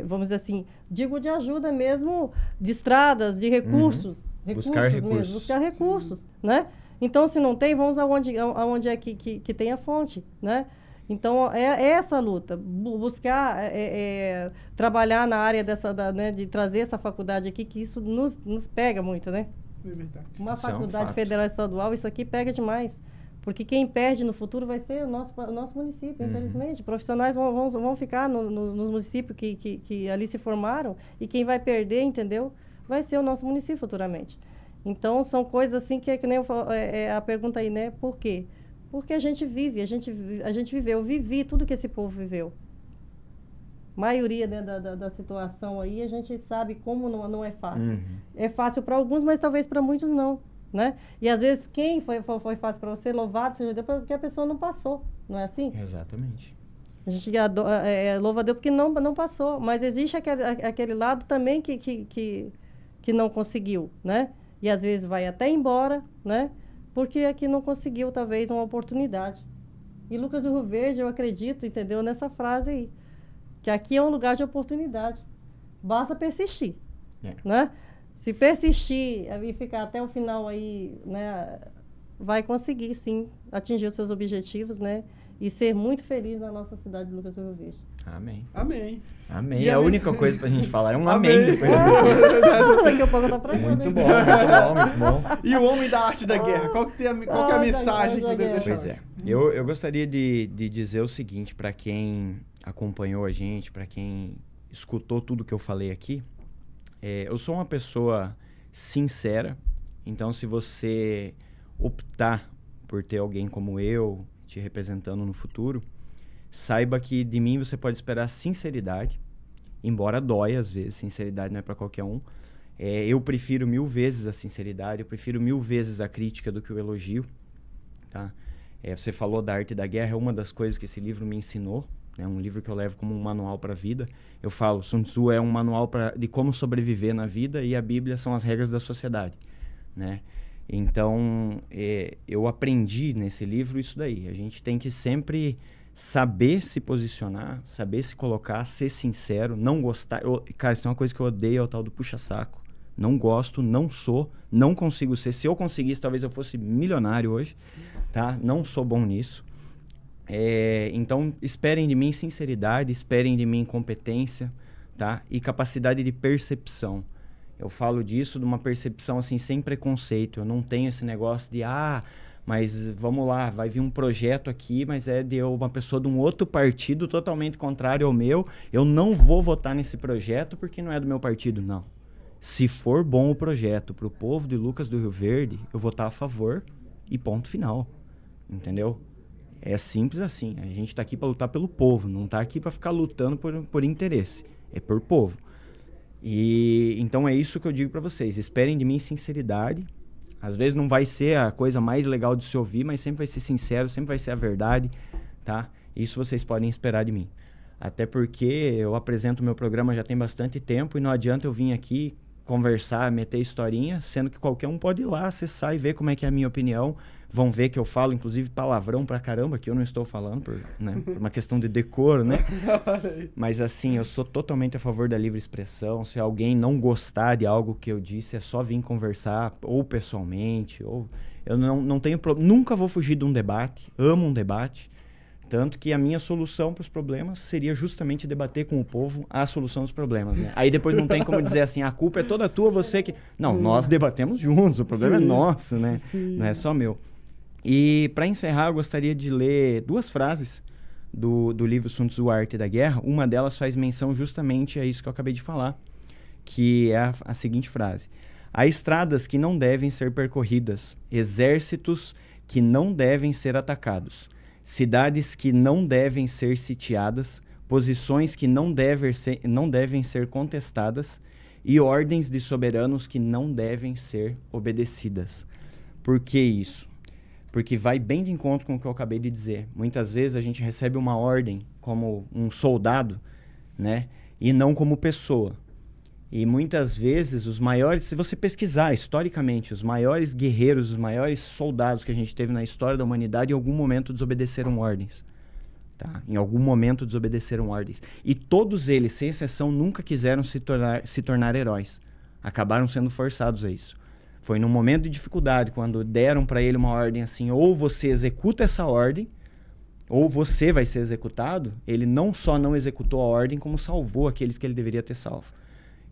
vamos dizer assim, digo de ajuda mesmo de estradas, de recursos. Buscar recursos. Mesmo, buscar recursos, né? Então, se não tem, vamos aonde é que tem a fonte, né? Então, é essa luta, buscar trabalhar na área né, de trazer essa faculdade aqui, que isso nos pega muito, né? É verdade. Uma Isso é um faculdade fato. federal estadual, isso aqui pega demais. Porque quem perde no futuro vai ser o nosso município, infelizmente. Profissionais vão ficar nos municípios que ali se formaram, e quem vai perder, entendeu? Vai ser o nosso município futuramente. Então, são coisas assim que nem a pergunta aí, né? Por quê? Porque a gente viveu, eu vivi tudo que esse povo viveu. Maioria, né, da situação aí, a gente sabe como não é fácil. É fácil para alguns, mas talvez para muitos não, né? E às vezes quem foi fácil para você, louvado seja Deus, porque a pessoa não passou, não é assim? Exatamente. A gente louva a Deus porque não passou, mas existe aquele lado também que não conseguiu, né? E às vezes vai até embora, né? Porque aqui não conseguiu, talvez, uma oportunidade. E Lucas do Rio Verde, eu acredito, entendeu, nessa frase aí, que aqui é um lugar de oportunidade. Basta persistir, né? Se persistir e ficar até o final aí, né, vai conseguir, sim, atingir os seus objetivos, né? E ser muito feliz na nossa cidade de Lucas do Rio Verde. Amém. Amém. Amém. E A amém. única coisa pra gente falar é um Amém. amém depois disso. Daqui a pouco tá pra cá, Muito né? bom, muito bom. E o homem da arte da guerra? Qual que é a da mensagem que guerra. deve deixar? Pois é. Eu gostaria de dizer o seguinte para quem acompanhou a gente, para quem escutou tudo que eu falei aqui. Eu sou uma pessoa sincera, então se você optar por ter alguém como eu te representando no futuro, saiba que de mim você pode esperar sinceridade, embora dói às vezes, sinceridade não é para qualquer um. Eu prefiro 1000 vezes a sinceridade, eu prefiro 1000 vezes a crítica do que o elogio, tá? Você falou da arte da guerra, é uma das coisas que esse livro me ensinou, é um livro que eu levo como um manual para a vida. Eu falo, Sun Tzu é um manual de como sobreviver na vida e a Bíblia são as regras da sociedade, né? Então, eu aprendi nesse livro isso daí. A gente tem que sempre saber se posicionar, saber se colocar, ser sincero, não gostar. Cara, isso é uma coisa que eu odeio, é o tal do puxa-saco. Não gosto, não sou, não consigo ser. Se eu conseguisse, talvez eu fosse milionário hoje, tá? Não sou bom nisso. Então, esperem de mim sinceridade, esperem de mim competência, tá? E capacidade de percepção. Eu falo disso de uma percepção assim, sem preconceito. Eu não tenho esse negócio de, mas vamos lá, vai vir um projeto aqui, mas é de uma pessoa de um outro partido totalmente contrário ao meu. Eu não vou votar nesse projeto porque não é do meu partido, não. Se for bom o projeto para o povo de Lucas do Rio Verde, eu vou estar a favor e ponto final. Entendeu? É simples assim. A gente está aqui para lutar pelo povo, não está aqui para ficar lutando por interesse. É por povo. E então é isso que eu digo para vocês. Esperem de mim sinceridade. Às vezes não vai ser a coisa mais legal de se ouvir, mas sempre vai ser sincero, sempre vai ser a verdade, tá? Isso vocês podem esperar de mim. Até porque eu apresento o meu programa já tem bastante tempo e não adianta eu vir aqui conversar, meter historinha, sendo que qualquer um pode ir lá, acessar e ver como é que é a minha opinião. Vão ver que eu falo, inclusive, palavrão pra caramba, que eu não estou falando, por uma questão de decoro, né? Mas assim, eu sou totalmente a favor da livre expressão. Se alguém não gostar de algo que eu disse, é só vir conversar, ou pessoalmente, ou... Eu não tenho problema, nunca vou fugir de um debate, amo um debate. Tanto que a minha solução para os problemas seria justamente debater com o povo a solução dos problemas, né? Aí depois não tem como dizer assim, a culpa é toda tua, você que... Não, nós debatemos juntos, o problema é nosso, né? Não é só meu. E para encerrar, eu gostaria de ler 2 frases do livro Sun Tzu, A Arte da Guerra, uma delas faz menção justamente a isso que eu acabei de falar, que é a seguinte frase: há estradas que não devem ser percorridas, exércitos que não devem ser atacados, cidades que não devem ser sitiadas, posições que não devem ser contestadas e ordens de soberanos que não devem ser obedecidas. Por que isso? Porque vai bem de encontro com o que eu acabei de dizer. Muitas vezes a gente recebe uma ordem como um soldado, né? E não como pessoa. E muitas vezes os maiores, se você pesquisar historicamente, os maiores guerreiros, os maiores soldados que a gente teve na história da humanidade, em algum momento desobedeceram ordens. Tá? Em algum momento desobedeceram ordens. E todos eles, sem exceção, nunca quiseram se tornar heróis. Acabaram sendo forçados a isso. Foi num momento de dificuldade, quando deram para ele uma ordem assim: ou você executa essa ordem, ou você vai ser executado. Ele não só não executou a ordem, como salvou aqueles que ele deveria ter salvo.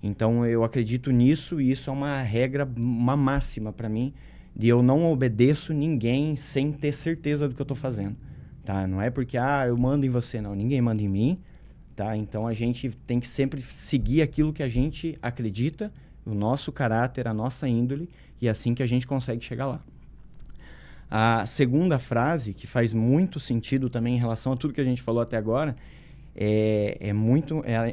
Então eu acredito nisso, e isso é uma regra, uma máxima para mim, de eu não obedeço ninguém sem ter certeza do que eu estou fazendo. Tá? Não é porque eu mando em você, não. Ninguém manda em mim. Tá? Então a gente tem que sempre seguir aquilo que a gente acredita, o nosso caráter, a nossa índole, e é assim que a gente consegue chegar lá. A segunda frase, que faz muito sentido também em relação a tudo que a gente falou até agora, é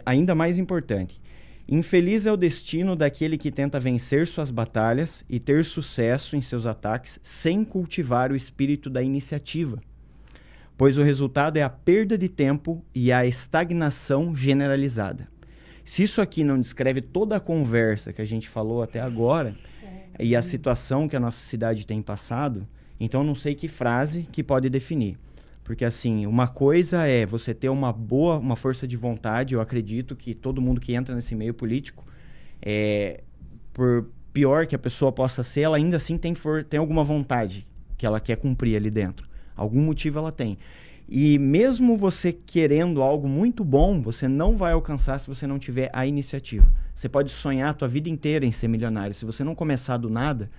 ainda mais importante. Infeliz é o destino daquele que tenta vencer suas batalhas e ter sucesso em seus ataques sem cultivar o espírito da iniciativa, pois o resultado é a perda de tempo e a estagnação generalizada. Se isso aqui não descreve toda a conversa que a gente falou até agora e a situação que a nossa cidade tem passado, então não sei que frase que pode definir. Porque assim, uma coisa é você ter uma força de vontade. Eu acredito que todo mundo que entra nesse meio político, por pior que a pessoa possa ser, ela ainda assim tem alguma vontade que ela quer cumprir ali dentro. Algum motivo ela tem. E mesmo você querendo algo muito bom, você não vai alcançar se você não tiver a iniciativa. Você pode sonhar a tua vida inteira em ser milionário. Se você não começar do nada,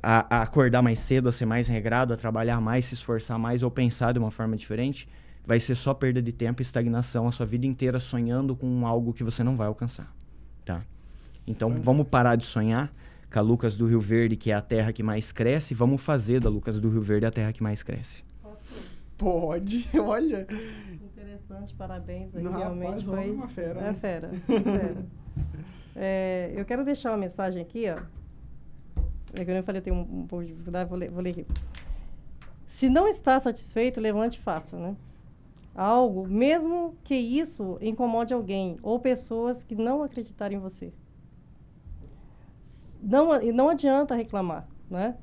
a acordar mais cedo, a ser mais regrado, a trabalhar mais, se esforçar mais ou pensar de uma forma diferente, vai ser só perda de tempo e estagnação a sua vida inteira sonhando com algo que você não vai alcançar. Tá? Então vamos parar de sonhar com a Lucas do Rio Verde, que é a terra que mais cresce, e vamos fazer da Lucas do Rio Verde a terra que mais cresce. Pode, olha. Interessante, parabéns. Aí, Não, realmente rapaz, foi uma fera. É fera. Eu quero deixar uma mensagem aqui, ó. Como eu falei, eu tenho um pouco de dificuldade, vou ler aqui. Se não está satisfeito, levante e faça, né? Algo, mesmo que isso incomode alguém ou pessoas que não acreditarem em você. Não adianta reclamar, né?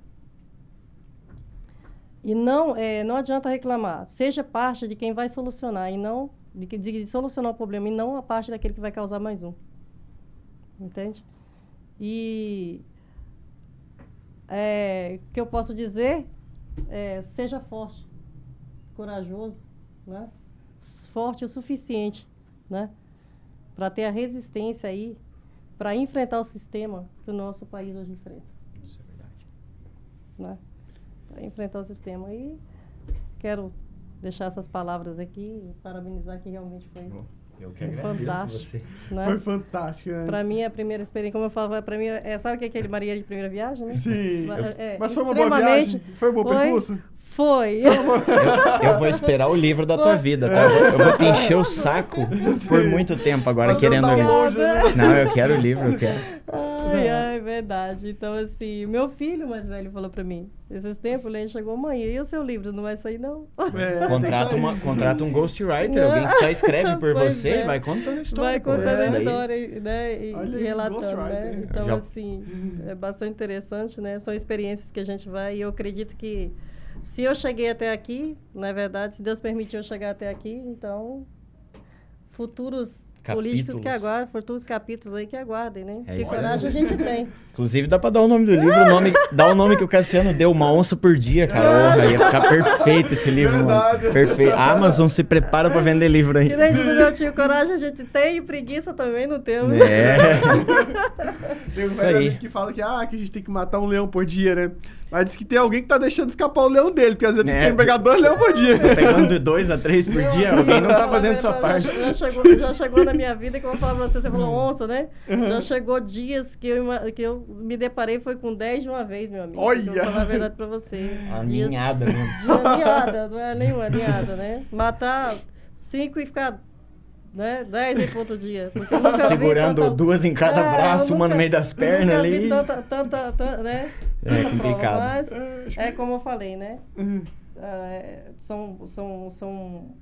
E não adianta reclamar. Seja parte de quem vai solucionar e não de solucionar o problema, e não a parte daquele que vai causar mais um. Entende? E o que eu posso dizer seja forte, corajoso, né? Forte o suficiente, né? Para ter a resistência aí, para enfrentar o sistema que o nosso país hoje enfrenta. Isso é verdade. Né? Para enfrentar o sistema. E quero deixar essas palavras aqui e parabenizar, que realmente foi Eu que agradeço fantástico. você. Né? Foi fantástico, né? Para mim, a primeira experiência, como eu falava, para mim, sabe o que é aquele Maria de primeira viagem, né? Sim. Mas foi uma boa viagem? Foi um bom percurso? Foi. Eu vou esperar o livro da tua vida, tá? Eu vou te encher o saco por muito tempo agora, Mas querendo não o tá livro. longe, né? Não, eu quero o livro, eu quero. Ai, verdade. Então, assim, meu filho mais velho falou pra mim, esses tempos, ele chegou, mãe, e o seu livro, não vai sair, não? Contrata um ghostwriter, alguém que só escreve por você e vai contando a história. Vai contando a história, né, e Olha aí, relatando, né? Então, Já... assim, é bastante interessante, né? São experiências que a gente vai, e eu acredito que se eu cheguei até aqui, na verdade, se Deus permitiu eu chegar até aqui, então, futuros políticos que aguardem, futuros capítulos aí que aguardem, né? Porque coragem a gente tem. Inclusive, dá pra dar o nome do livro, dá o nome que o Cassiano deu, Uma Onça por Dia, cara. Ia ficar perfeito esse livro, mano. Perfeito. A Amazon se prepara pra vender livro aí. Que nem diz o meu tio, coragem a gente tem e preguiça também não temos. Tem um velho amigo que fala que a gente tem que matar um leão por dia, né? Mas diz que tem alguém que tá deixando escapar o leão dele, porque às vezes Né? tem que pegar 2 leões por dia. Pegando 2 a 3 por dia, alguém não tá fazendo sua parte. Já chegou na minha vida, que eu vou falar pra você falou onça, né? Já chegou dias que eu me deparei, foi com 10 de uma vez, meu amigo. Olha! Eu vou falar a verdade pra você. A Dias- ninhada mesmo. Ninhada, não era nenhuma ninhada, né? Matar 5 e ficar, né, 10 aí pro outro dia. Porque eu nunca vi Segurando tanta- 2 em cada É, braço, eu uma no nunca- meio das pernas nunca vi ali. tanta, né? É tanta prova, complicado. mas é como eu falei, né? São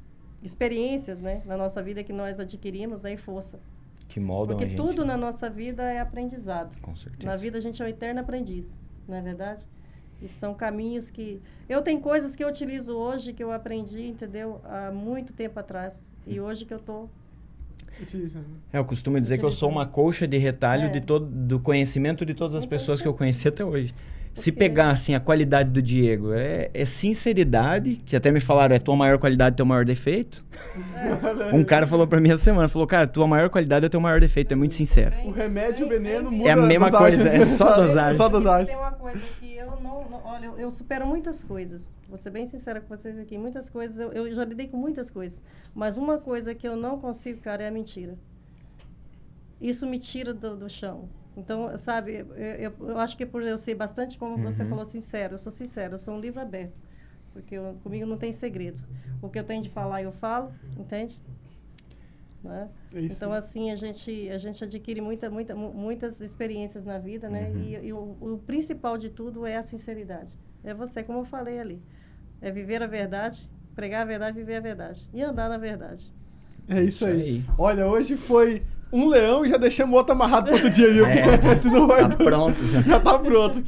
experiências, né, na nossa vida que nós adquirimos, né, e força. Que moldam Porque a gente. tudo na nossa vida é aprendizado. Com certeza. Na vida a gente é um eterno aprendiz, não é verdade? E são caminhos que... Eu tenho coisas que eu utilizo hoje, que eu aprendi, entendeu? Há muito tempo atrás. E hoje que eu estou... Eu costumo dizer que eu sou uma colcha de retalho É. do conhecimento de todas as Então, pessoas você- que eu conheci até hoje. Se Porque- pegar, assim, a qualidade do Diego, é sinceridade, que até me falaram, é tua maior qualidade, teu maior defeito. Um cara falou pra mim essa semana, falou, cara, tua maior qualidade é teu maior defeito, é muito sincero. O remédio e o veneno mudam É a mesma coisa, é só dosagem. Só dosagem. Tem uma coisa que eu olha, eu supero muitas coisas. Vou ser bem sincera com vocês aqui. Muitas coisas, eu já lidei com muitas coisas. Mas uma coisa que eu não consigo, cara, é a mentira. Isso me tira do chão. Então, sabe, eu acho que por eu ser bastante, como você falou, sincero, eu sou sincero, eu sou um livro aberto. Porque comigo não tem segredos. O que eu tenho de falar, eu falo, entende? Né? É isso. Então, assim, a gente adquire muitas experiências na vida, né? E o principal de tudo é a sinceridade. É você, como eu falei ali. É viver a verdade, pregar a verdade, viver a verdade. E andar na verdade. É isso aí. aí. Olha, hoje foi um leão e já deixamos o outro amarrado pro outro dia, viu? É. Senão vai Tá pronto já. Já tá pronto.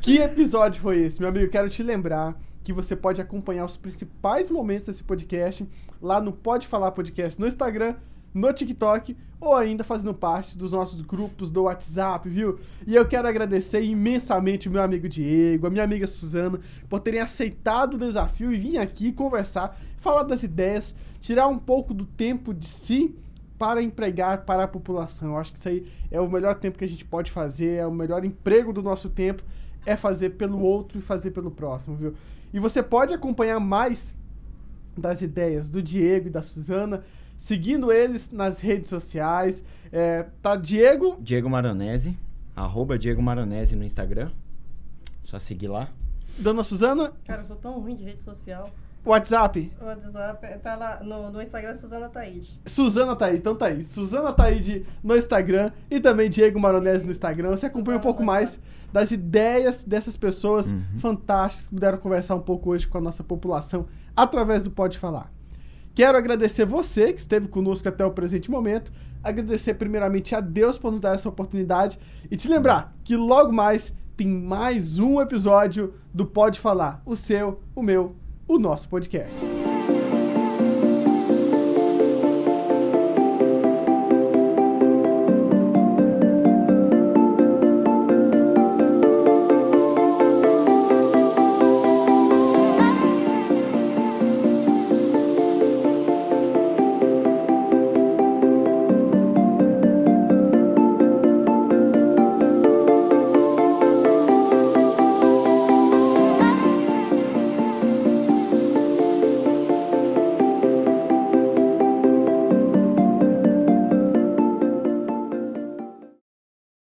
Que episódio foi esse, meu amigo? Quero te lembrar que você pode acompanhar os principais momentos desse podcast lá no Pode Falar Podcast no Instagram, no TikTok ou ainda fazendo parte dos nossos grupos do WhatsApp, viu? E eu quero agradecer imensamente o meu amigo Diego, a minha amiga Suzana, por terem aceitado o desafio e vir aqui conversar, falar das ideias, tirar um pouco do tempo de si para empregar para a população. Eu acho que isso aí é o melhor tempo que a gente pode fazer, é o melhor emprego do nosso tempo, é fazer pelo outro e fazer pelo próximo, viu? E você pode acompanhar mais das ideias do Diego e da Suzana, seguindo eles nas redes sociais. Tá Diego? Diego Maronese, @Diego Maronese no Instagram. Só seguir lá. Dona Suzana? Cara, eu sou tão ruim de rede social. WhatsApp? O WhatsApp tá lá no Instagram, Suzana Taide. Suzana Taide, então tá aí. Suzana Taide no Instagram e também Diego Maronese no Instagram. Você acompanha um pouco mais das ideias dessas pessoas fantásticas que puderam conversar um pouco hoje com a nossa população através do Pode Falar. Quero agradecer você que esteve conosco até o presente momento, agradecer primeiramente a Deus por nos dar essa oportunidade e te lembrar que logo mais tem mais um episódio do Pode Falar, o seu, o meu, o nosso podcast.